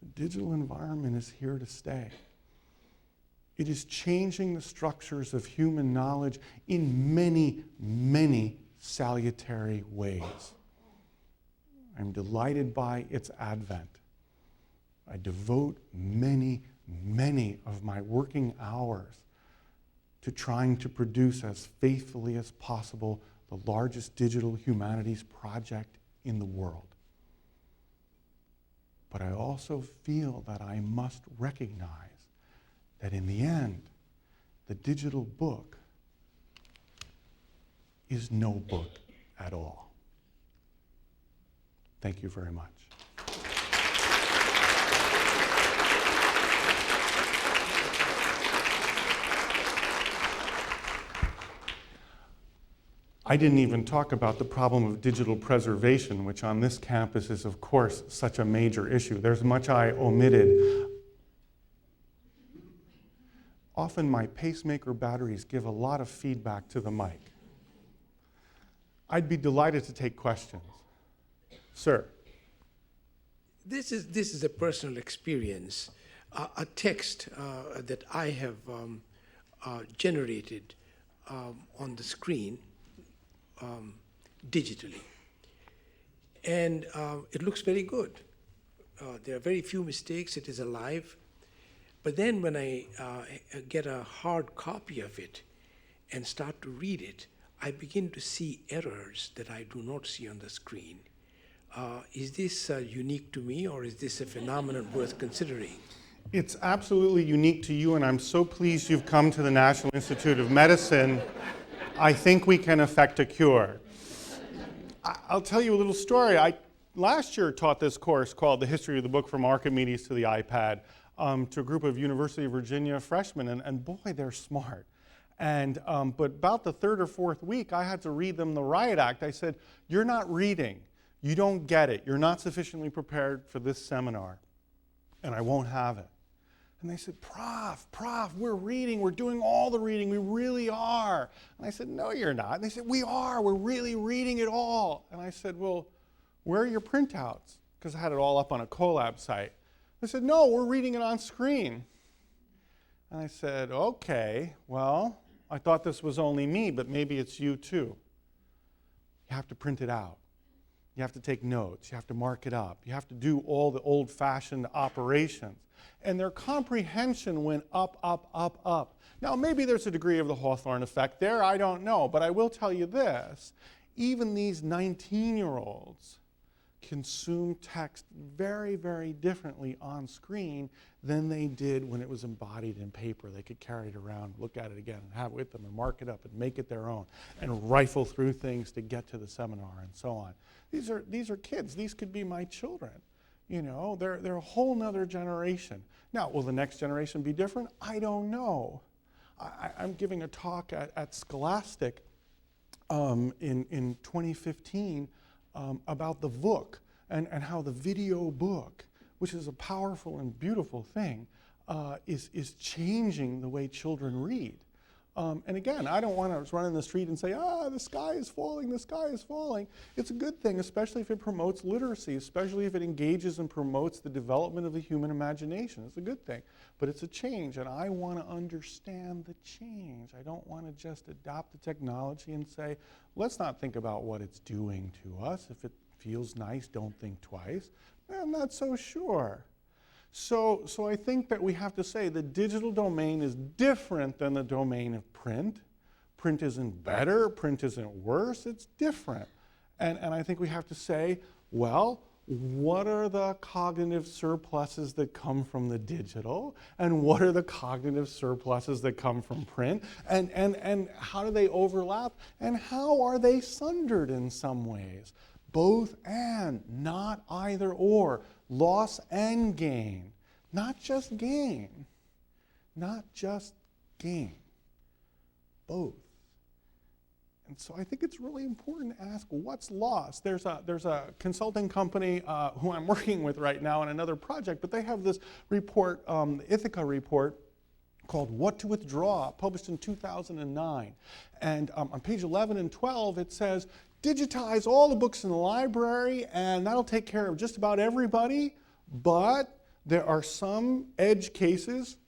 The digital environment is here to stay. It is changing the structures of human knowledge in many, many salutary ways. I'm delighted by its advent. I devote many, many of my working hours to trying to produce as faithfully as possible the largest digital humanities project in the world. But I also feel that I must recognize that in the end, the digital book is no book at all. Thank you very much. I didn't even talk about the problem of digital preservation, which on this campus is, of course, such a major issue. There's much I omitted. Often my pacemaker batteries give a lot of feedback to the mic. I'd be delighted to take questions. Sir. This is a personal experience. A text that I have generated on the screen digitally. And it looks very good. There are very few mistakes. It is alive. But then when I get a hard copy of it and start to read it, I begin to see errors that I do not see on the screen. Is this unique to me, or is this a phenomenon worth considering? It's absolutely unique to you, and I'm so pleased you've come to the National Institute of Medicine. I think we can effect a cure. I'll tell you a little story. I last year taught this course called The History of the Book from Archimedes to the iPad to a group of University of Virginia freshmen, and boy, they're smart. And but about the third or fourth week, I had to read them the Riot Act. I said, "You're not reading. You don't get it. You're not sufficiently prepared for this seminar, and I won't have it." And they said, Prof, we're reading. We're doing all the reading. We really are. And I said, "No, you're not." And they said, "We are. We're really reading it all." And I said, "Well, where are your printouts?" Because I had it all up on a Colab site. They said, "No, we're reading it on screen." And I said, "Okay, well, I thought this was only me, but maybe it's you too. You have to print it out. You have to take notes. You have to mark it up. You have to do all the old-fashioned operations." And their comprehension went up, up, up, up. Now, maybe there's a degree of the Hawthorne effect there. I don't know. But I will tell you this. Even these 19-year-olds consume text very, very differently on screen than they did when it was embodied in paper. They could carry it around, look at it again, and have it with them, and mark it up, and make it their own, and rifle through things to get to the seminar, and so on. These are kids. These could be my children. You know, they're a whole nother generation. Now, will the next generation be different? I don't know. I'm giving a talk at Scholastic in 2015 about the book and how the video book, which is a powerful and beautiful thing, is changing the way children read. And again, I don't want to run in the street and say, the sky is falling, the sky is falling. It's a good thing, especially if it promotes literacy, especially if it engages and promotes the development of the human imagination. It's a good thing. But it's a change, and I want to understand the change. I don't want to just adopt the technology and say, let's not think about what it's doing to us. If it feels nice, don't think twice. I'm not so sure. So I think that we have to say the digital domain is different than the domain of print. Print isn't better, print isn't worse, it's different. And I think we have to say, well, what are the cognitive surpluses that come from the digital? And what are the cognitive surpluses that come from print? And how do they overlap? And how are they sundered in some ways? Both and, not either or. Loss and gain. Not just gain. Not just gain. Both. And so I think it's really important to ask what's lost. There's a consulting company who I'm working with right now on another project, but they have this report, the Ithaca report, called What to Withdraw, published in 2009. And on page 11 and 12 it says, digitize all the books in the library and that'll take care of just about everybody, but there are some edge cases.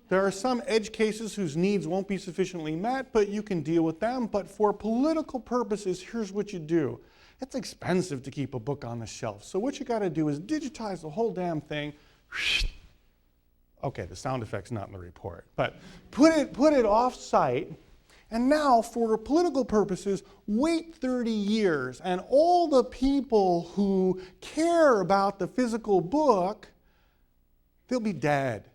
There are some edge cases whose needs won't be sufficiently met, but you can deal with them. But for political purposes, here's what you do. It's expensive to keep a book on the shelf. So what you got to do is digitize the whole damn thing. Okay, the sound effect's not in the report, but put it off-site. And now, for political purposes, wait 30 years, and all the people who care about the physical book, they'll be dead.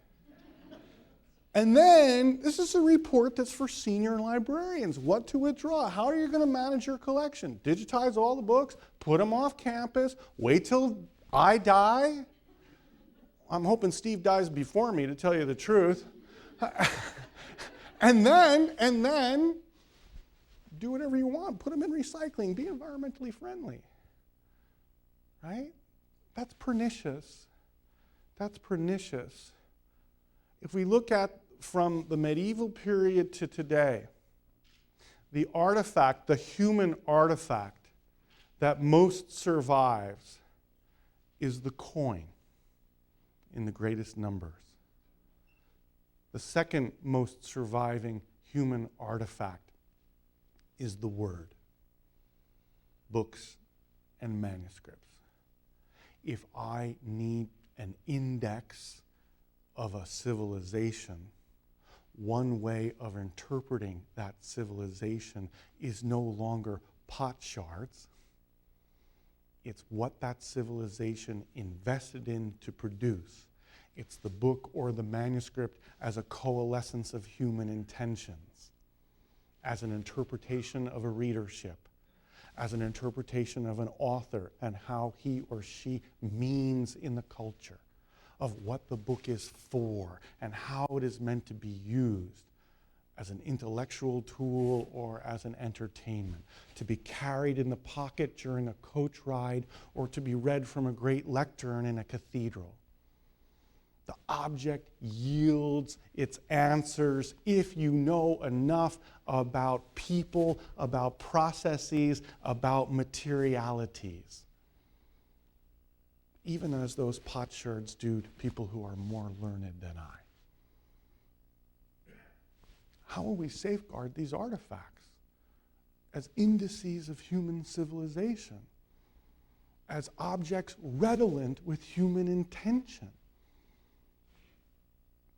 And then, this is a report that's for senior librarians. What to withdraw? How are you going to manage your collection? Digitize all the books, put them off campus, wait till I die. I'm hoping Steve dies before me, to tell you the truth. And then, do whatever you want. Put them in recycling. Be environmentally friendly. Right? That's pernicious. That's pernicious. If we look at from the medieval period to today, the artifact, the human artifact that most survives is the coin in the greatest numbers. The second most surviving human artifact is the word, books and manuscripts. If I need an index of a civilization, one way of interpreting that civilization is no longer pot shards. It's what that civilization invested in to produce. It's the book or the manuscript as a coalescence of human intentions, as an interpretation of a readership, as an interpretation of an author and how he or she means in the culture, of what the book is for and how it is meant to be used as an intellectual tool or as an entertainment, to be carried in the pocket during a coach ride or to be read from a great lectern in a cathedral. The object yields its answers if you know enough about people, about processes, about materialities. Even as those potsherds do to people who are more learned than I. How will we safeguard these artifacts as indices of human civilization, as objects redolent with human intention?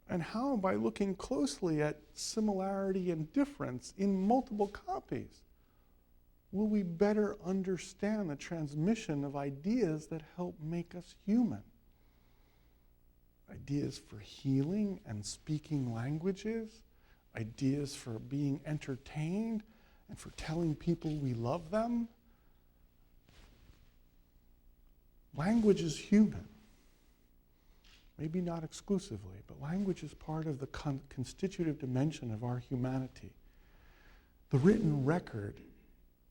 And how? By looking closely at similarity and difference in multiple copies. Will we better understand the transmission of ideas that help make us human? Ideas for healing and speaking languages, ideas for being entertained and for telling people we love them. Language is human. Maybe not exclusively, but language is part of the constitutive dimension of our humanity. The written record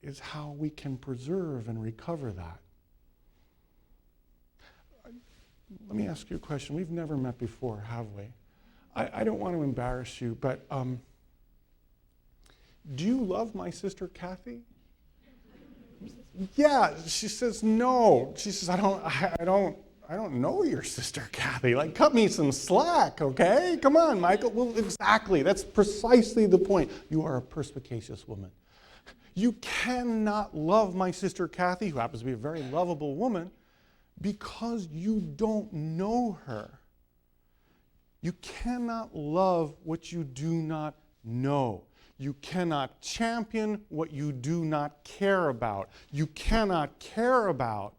is how we can preserve and recover that. Let me ask you a question. We've never met before, have we? I don't want to embarrass you, but do you love my sister Kathy? Yeah, she says no. She says, I don't know your sister Kathy. Like, cut me some slack, okay? Come on, Michael. Well, exactly. That's precisely the point. You are a perspicacious woman. You cannot love my sister Kathy, who happens to be a very lovable woman, because you don't know her. You cannot love what you do not know. You cannot champion what you do not care about. You cannot care about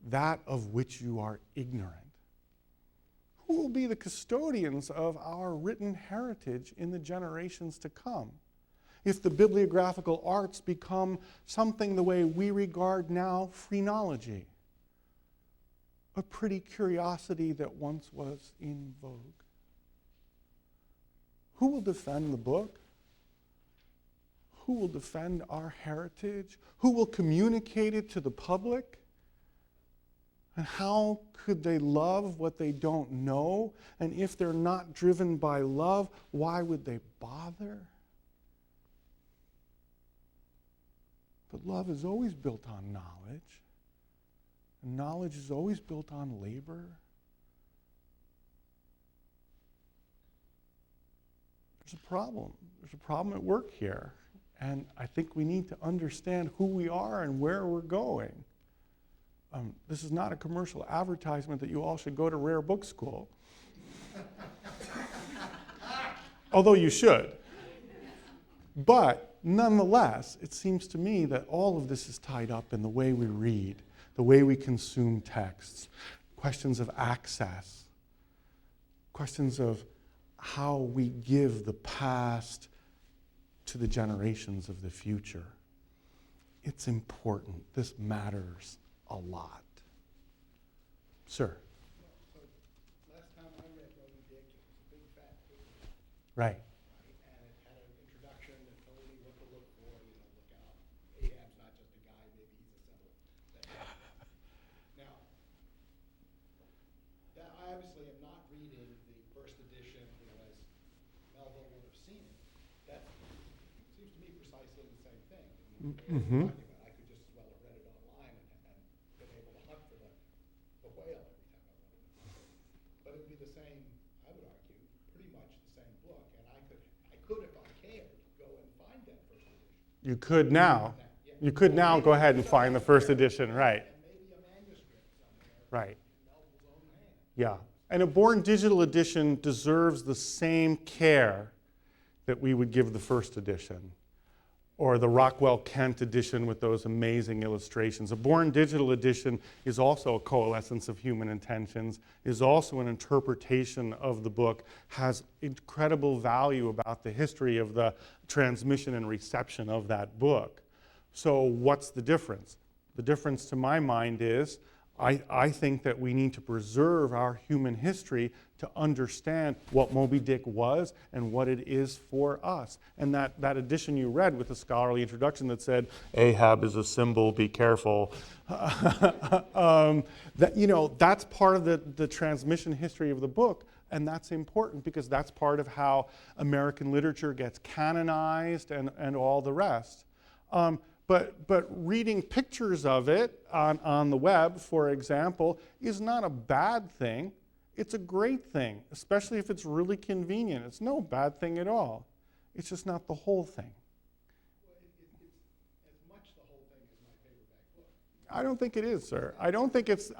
that of which you are ignorant. Who will be the custodians of our written heritage in the generations to come? If the bibliographical arts become something the way we regard now phrenology, a pretty curiosity that once was in vogue. Who will defend the book? Who will defend our heritage? Who will communicate it to the public? And how could they love what they don't know? And if they're not driven by love, why would they bother? But love is always built on knowledge. And knowledge is always built on labor. There's a problem. There's a problem at work here. And I think we need to understand who we are and where we're going. This is not a commercial advertisement that you all should go to Rare Book School. Although you should. But nonetheless, it seems to me that all of this is tied up in the way we read, the way we consume texts, questions of access, questions of how we give the past to the generations of the future. It's important. This matters a lot. Sir? So last time I read Moby Dick, it was a big fat paper. Right. And it had an introduction that told me what to look for, look out. Ahab's not just a guy, maybe he's a symbol. Now, that I obviously am not reading the first edition, as Melville would have seen it. That seems to me precisely the same thing. Mm-hmm. I could just as well have read it online and been able to hunt for the whale every time I wanted to. But it would be the same, I would argue, pretty much the same book. And I could, if I cared, go and find that first edition. You could now. Yeah. You could now go ahead and find the first edition, right. And maybe a manuscript somewhere Right. in Melville's own hand. Yeah. And a Born Digital edition deserves the same care that we would give the first edition, or the Rockwell Kent edition with those amazing illustrations. A Born Digital edition is also a coalescence of human intentions, is also an interpretation of the book, has incredible value about the history of the transmission and reception of that book. So what's the difference? The difference to my mind is I think that we need to preserve our human history to understand what Moby Dick was and what it is for us. And that edition you read with the scholarly introduction that said, Ahab is a symbol, be careful. That's part of the transmission history of the book. And that's important because that's part of how American literature gets canonized and all the rest. But reading pictures of it on the web, for example, is not a bad thing. It's a great thing, especially if it's really convenient. It's no bad thing at all. It's just not the whole thing. Well, it's as much the whole thing as my paperback book. I don't think it is, sir. I don't think it's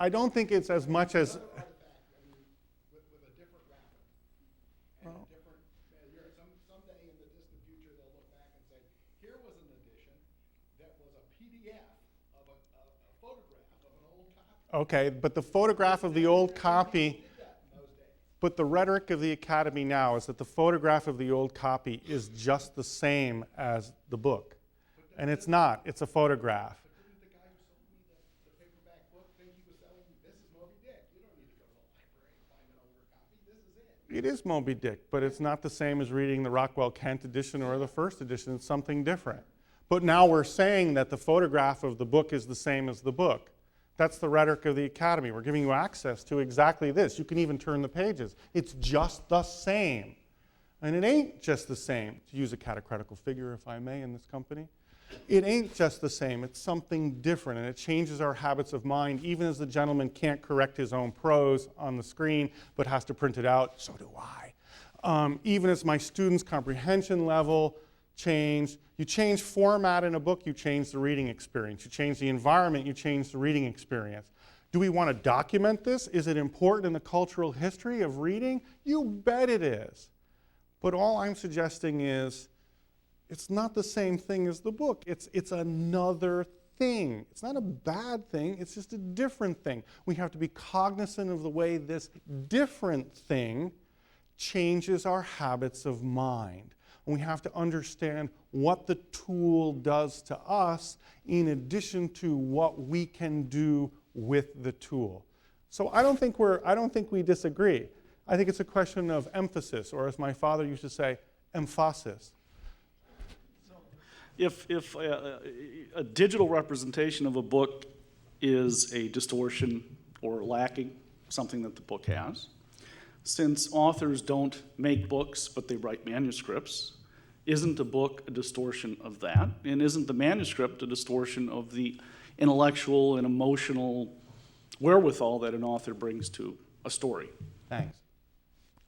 as much as. Another artifact, with a different wrapper and a different. Someday in the distant future, they'll look back and say, here was an edition that was a PDF of a photograph of an old copy. Okay, but the photograph of the old copy. But the rhetoric of the Academy now is that the photograph of the old copy is just the same as the book. And it's not. It's a photograph. But didn't the guy who sold me the paperback book think he was selling me, this is Moby Dick. You don't need to go to the library and find an older copy. This is it. It is Moby Dick, but it's not the same as reading the Rockwell Kent edition or the first edition. It's something different. But now we're saying that the photograph of the book is the same as the book. That's the rhetoric of the Academy. We're giving you access to exactly this. You can even turn the pages. It's just the same. And it ain't just the same, to use a catechetical figure, if I may, in this company. It ain't just the same. It's something different, and it changes our habits of mind, even as the gentleman can't correct his own prose on the screen, but has to print it out. So do I. Even as my students' comprehension level change. You change format in a book, you change the reading experience. You change the environment, you change the reading experience. Do we want to document this? Is it important in the cultural history of reading? You bet it is. But all I'm suggesting is it's not the same thing as the book. It's another thing. It's not a bad thing, it's just a different thing. We have to be cognizant of the way this different thing changes our habits of mind. And we have to understand what the tool does to us in addition to what we can do with the tool. So I don't think we disagree. I think it's a question of emphasis, or as my father used to say, emphasis. If a digital representation of a book is a distortion or lacking something that the book has, since authors don't make books, but they write manuscripts, isn't a book a distortion of that? And isn't the manuscript a distortion of the intellectual and emotional wherewithal that an author brings to a story? Thanks.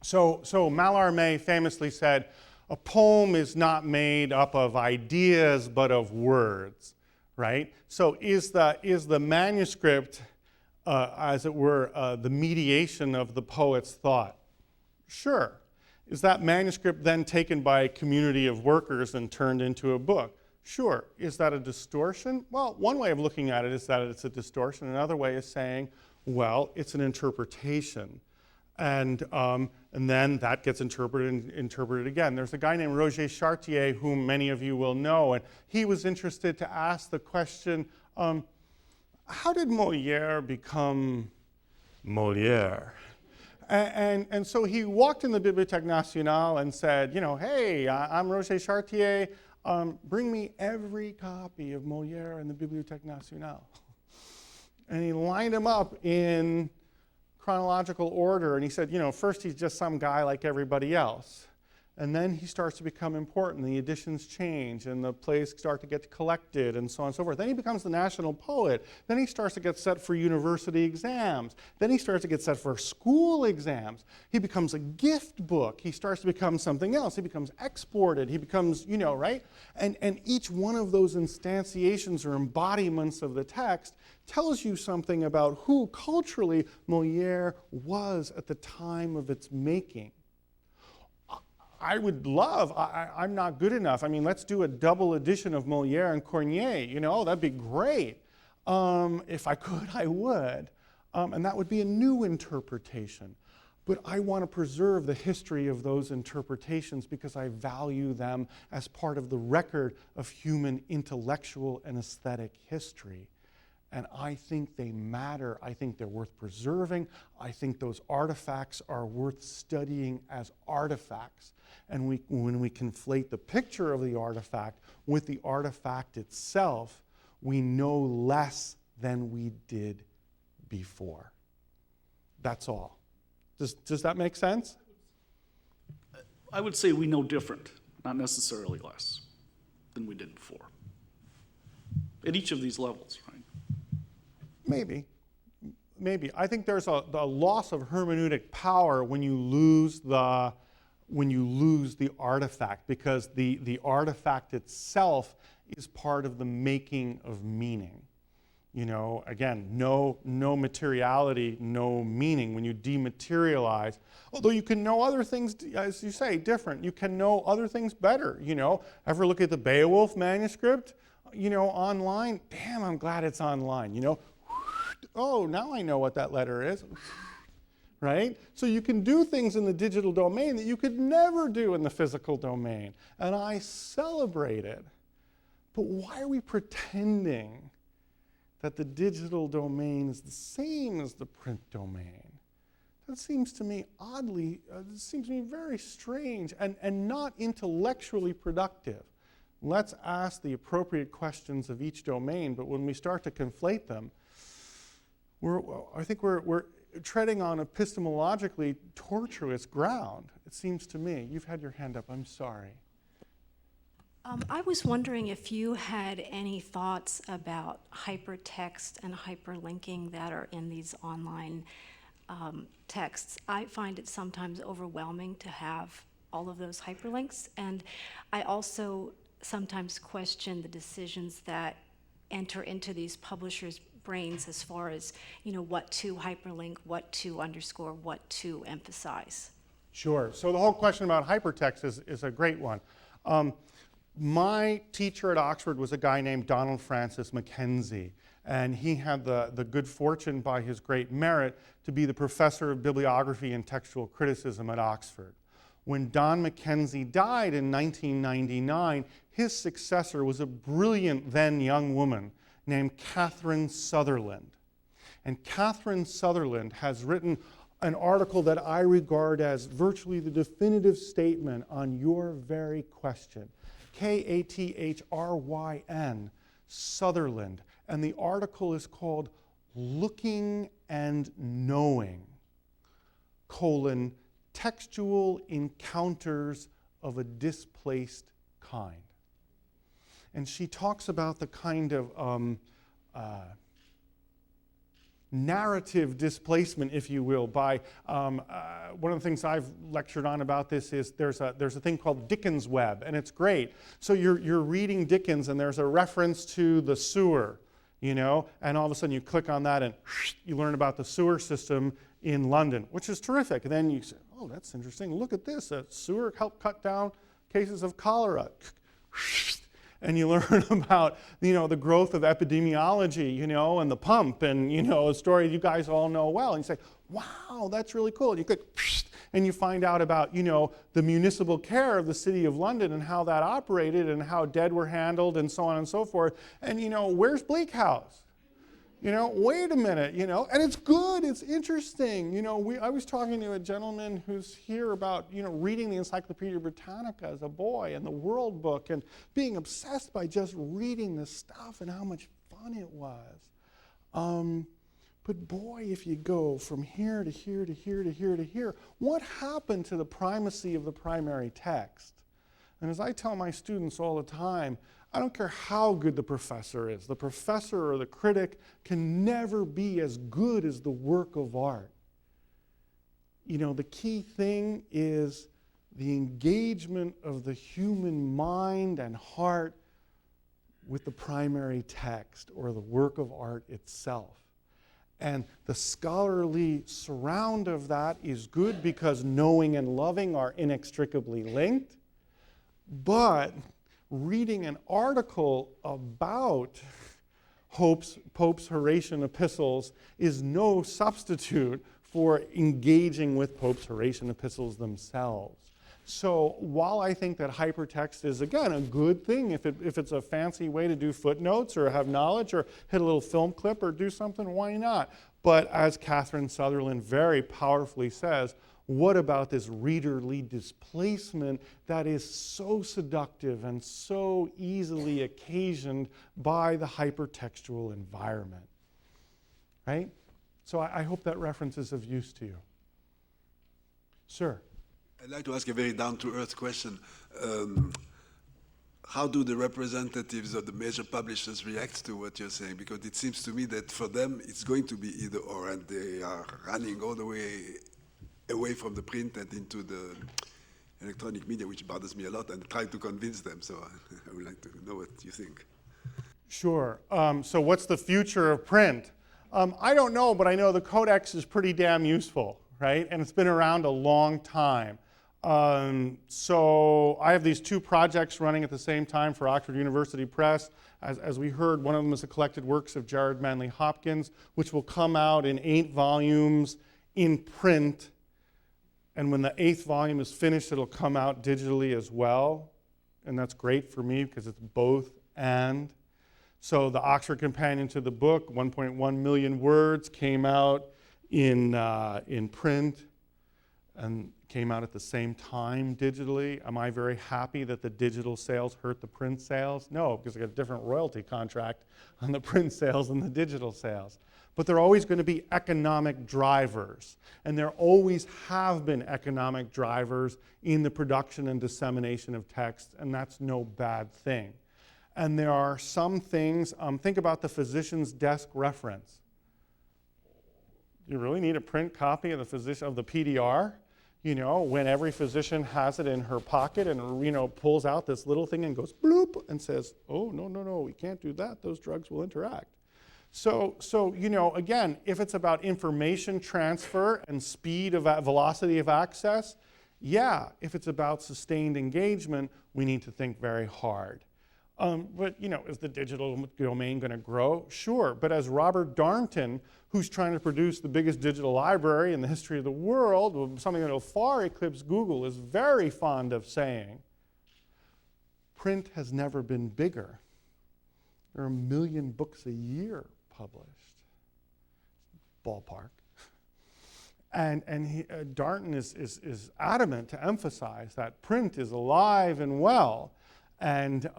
So Mallarmé famously said, a poem is not made up of ideas, but of words, right? So is the manuscript, as it were, the mediation of the poet's thought? Sure. Is that manuscript then taken by a community of workers and turned into a book? Sure. Is that a distortion? Well, one way of looking at it is that it's a distortion. Another way is saying, well, it's an interpretation. And then that gets interpreted and interpreted again. There's a guy named Roger Chartier, whom many of you will know, and he was interested to ask the question, how did Molière become Molière? And so he walked in the Bibliothèque Nationale and said, hey, I'm Roger Chartier, bring me every copy of Molière in the Bibliothèque Nationale. And he lined them up in chronological order, and he said, first he's just some guy like everybody else. And then he starts to become important. The editions change, and the plays start to get collected, and so on and so forth. Then he becomes the national poet. Then he starts to get set for university exams. Then he starts to get set for school exams. He becomes a gift book. He starts to become something else. He becomes exported. He becomes, right? And each one of those instantiations or embodiments of the text tells you something about who culturally Molière was at the time of its making. I would love, I'm not good enough. I mean, let's do a double edition of Molière and Corneille, that'd be great. If I could, I would. And that would be a new interpretation. But I want to preserve the history of those interpretations because I value them as part of the record of human intellectual and aesthetic history. And I think they matter. I think they're worth preserving. I think those artifacts are worth studying as artifacts. And when we conflate the picture of the artifact with the artifact itself, we know less than we did before. That's all. Does that make sense? I would say we know different, not necessarily less than we did before. At each of these levels, right? Maybe. I think there's a loss of hermeneutic power when you lose the artifact, because the artifact itself is part of the making of meaning. Again, no materiality, no meaning. When you dematerialize, although you can know other things, as you say, different. You can know other things better. Ever look at the Beowulf manuscript, online? Damn, I'm glad it's online. Oh, now I know what that letter is. Right? So you can do things in the digital domain that you could never do in the physical domain. And I celebrate it. But why are we pretending that the digital domain is the same as the print domain? That seems to me very strange and not intellectually productive. Let's ask the appropriate questions of each domain, but when we start to conflate them, I think we're treading on epistemologically tortuous ground, it seems to me. You've had your hand up, I'm sorry. I was wondering if you had any thoughts about hypertext and hyperlinking that are in these online texts. I find it sometimes overwhelming to have all of those hyperlinks, and I also sometimes question the decisions that enter into these publishers' brains as far as what to hyperlink, what to underscore, what to emphasize. Sure. So the whole question about hypertext is a great one. My teacher at Oxford was a guy named Donald Francis Mackenzie, and he had the good fortune by his great merit to be the professor of bibliography and textual criticism at Oxford. When Don Mackenzie died in 1999, his successor was a brilliant then young woman named Catherine Sutherland. And Catherine Sutherland has written an article that I regard as virtually the definitive statement on your very question. Kathryn, Sutherland. And the article is called Looking and Knowing, textual encounters of a displaced kind. And she talks about the kind of narrative displacement, if you will, by one of the things I've lectured on about this is there's a thing called Dickens Web, and it's great. So you're reading Dickens, and there's a reference to the sewer, and all of a sudden you click on that, and you learn about the sewer system in London, which is terrific. And then you say, oh, that's interesting. Look at this. A sewer helped cut down cases of cholera. And you learn about, the growth of epidemiology, and the pump, and, a story you guys all know well. And you say, wow, that's really cool. And you click, and you find out about, the municipal care of the City of London and how that operated and how dead were handled and so on and so forth. And, where's Bleak House? Wait a minute, and it's good, it's interesting. I was talking to a gentleman who's here about, reading the Encyclopedia Britannica as a boy and the World Book and being obsessed by just reading this stuff and how much fun it was. But boy, if you go from here to here to here to here to here, what happened to the primacy of the primary text? And as I tell my students all the time, I don't care how good the professor is. The professor or the critic can never be as good as the work of art. You know, the key thing is the engagement of the human mind and heart with the primary text or the work of art itself. And the scholarly surround of that is good because knowing and loving are inextricably linked. But reading an article about Pope's Horatian epistles is no substitute for engaging with Pope's Horatian epistles themselves. So while I think that hypertext is, again, a good thing, if it's a fancy way to do footnotes or have knowledge or hit a little film clip or do something, why not? But as Catherine Sutherland very powerfully says, what about this readerly displacement that is so seductive and so easily occasioned by the hypertextual environment, right? So I hope that reference is of use to you. Sir? I'd like to ask a very down-to-earth question. How do the representatives of the major publishers react to what you're saying? Because it seems to me that for them it's going to be either or, and they are running all the way away from the print and into the electronic media, which bothers me a lot, and try to convince them. So I would like to know what you think. Sure. So what's the future of print? I don't know, but I know the codex is pretty damn useful, right? And it's been around a long time. So I have these two projects running at the same time for Oxford University Press. As we heard, one of them is the collected works of Jared Manley Hopkins, which will come out in 8 volumes in print. And when the 8th volume is finished, it'll come out digitally as well. And that's great for me because it's both and. So the Oxford Companion to the book, 1.1 million words, came out in print and came out at the same time digitally. Am I very happy that the digital sales hurt the print sales? No, because I got a different royalty contract on the print sales than the digital sales. But there are always going to be economic drivers, and there always have been economic drivers in the production and dissemination of text, and that's no bad thing. And there are some things, think about the physician's desk reference. You really need a print copy of the PDR? You know, when every physician has it in her pocket and, you know, pulls out this little thing and goes bloop and says, oh, no, we can't do that. Those drugs will interact. So you know, again, if it's about information transfer and speed of velocity of access, yeah. If it's about sustained engagement, we need to think very hard. But, you know, is the digital domain going to grow? Sure. But as Robert Darnton, who's trying to produce the biggest digital library in the history of the world, something that will far eclipse Google, is very fond of saying, print has never been bigger. There are 1 million books a year published, ballpark. And Darnton is adamant to emphasize that print is alive and well. And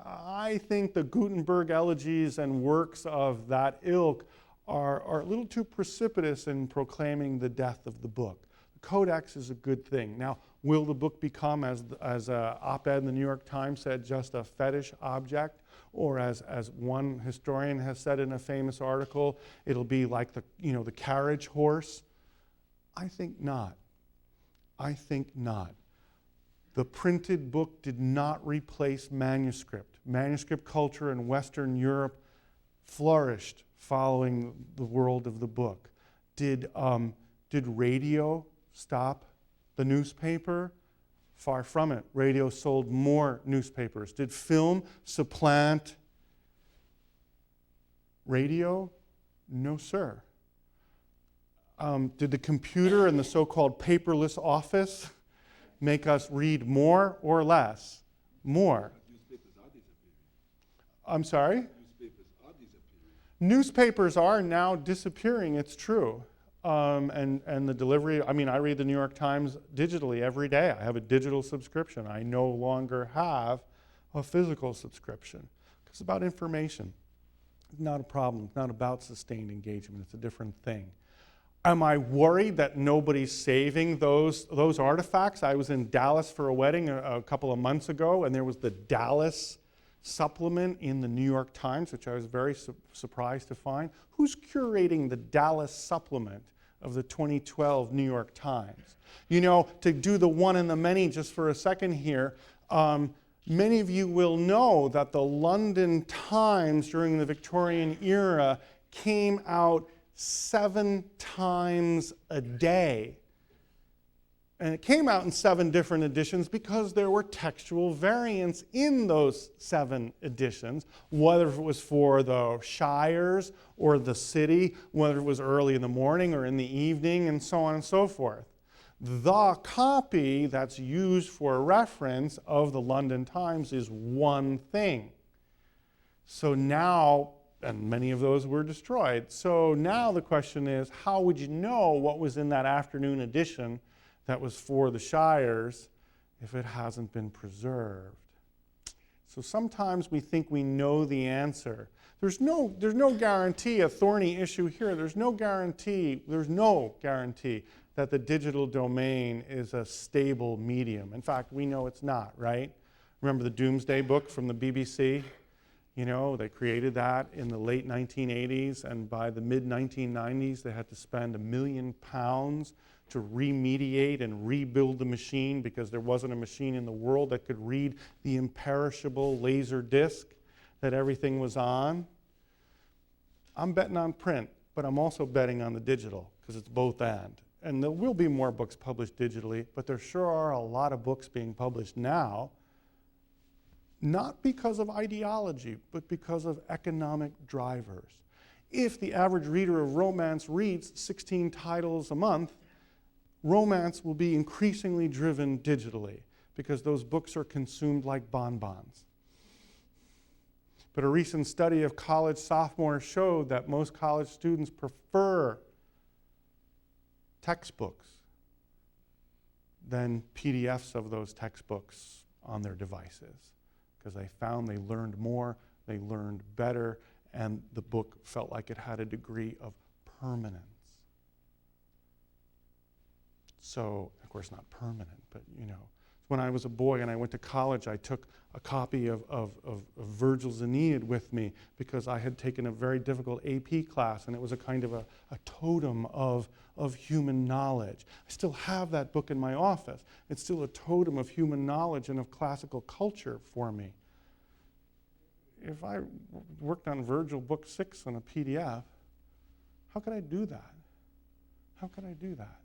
I think the Gutenberg elegies and works of that ilk are a little too precipitous in proclaiming the death of the book. The codex is a good thing. Now, will the book become, as an op-ed in the New York Times said, just a fetish object? Or as one historian has said in a famous article, it'll be like the carriage horse? I think not. I think not. The printed book did not replace manuscript. Manuscript culture in Western Europe flourished following the world of the book. Did radio stop the newspaper? Far from it. Radio sold more newspapers. Did film supplant radio? No, sir. Did the computer and the so-called paperless office make us read more or less? More. Newspapers are disappearing. I'm sorry? Newspapers are disappearing. Newspapers are now disappearing, it's true. And the delivery, I mean, I read the New York Times digitally every day. I have a digital subscription. I no longer have a physical subscription. It's about information. not a problem. It's not about sustained engagement. It's a different thing. Am I worried that nobody's saving those artifacts? I was in Dallas for a wedding a couple of months ago, and there was the Dallas supplement in the New York Times, which I was very surprised to find. Who's curating the Dallas supplement of the 2012 New York Times? You know, to do the one and the many just for a second here, many of you will know that the London Times during the Victorian era came out 7 times a day. And it came out in 7 different editions because there were textual variants in those 7 editions, whether it was for the shires or the city, whether it was early in the morning or in the evening, and so on and so forth. The copy that's used for reference of the London Times is one thing. So now, and many of those were destroyed, so now the question is, how would you know what was in that afternoon edition that was for the shires if it hasn't been preserved? So sometimes we think we know the answer. There's no guarantee, a thorny issue here, there's no guarantee that the digital domain is a stable medium. In fact, we know it's not, right? Remember the Doomsday Book from the BBC? You know, they created that in the late 1980s, and by the mid-1990s, they had to spend £1 million to remediate and rebuild the machine because there wasn't a machine in the world that could read the imperishable laser disc that everything was on. I'm betting on print, but I'm also betting on the digital because it's both and. And there will be more books published digitally, but there sure are a lot of books being published now, not because of ideology, but because of economic drivers. If the average reader of romance reads 16 titles a month, romance will be increasingly driven digitally because those books are consumed like bonbons. But a recent study of college sophomores showed that most college students prefer textbooks than PDFs of those textbooks on their devices because they found they learned more, they learned better, and the book felt like it had a degree of permanence. So, of course, not permanent, but you know, when I was a boy and I went to college, I took a copy of Virgil's Aeneid with me because I had taken a very difficult AP class, and it was a kind of a totem of human knowledge. I still have that book in my office. It's still a totem of human knowledge and of classical culture for me. If I worked on Virgil Book 6 on a PDF, how could I do that? How could I do that?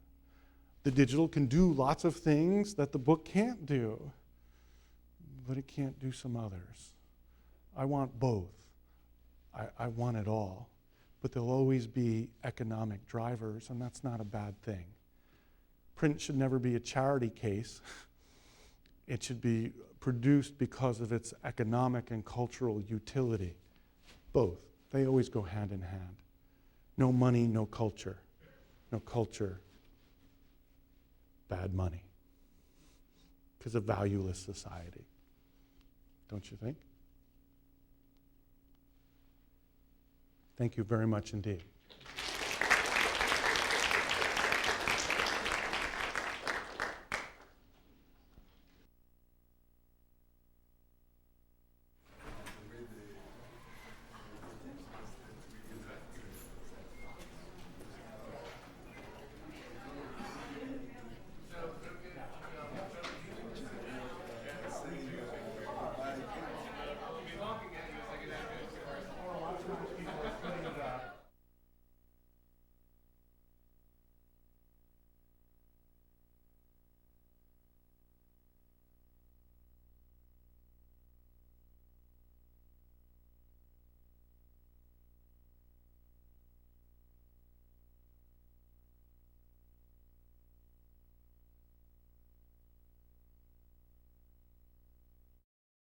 The digital can do lots of things that the book can't do, but it can't do some others. I want both. I want it all. But there'll always be economic drivers, and that's not a bad thing. Print should never be a charity case. It should be produced because of its economic and cultural utility. Both. They always go hand in hand. No money, no culture. No culture, bad money. Because a valueless society. Don't you think? Thank you very much indeed.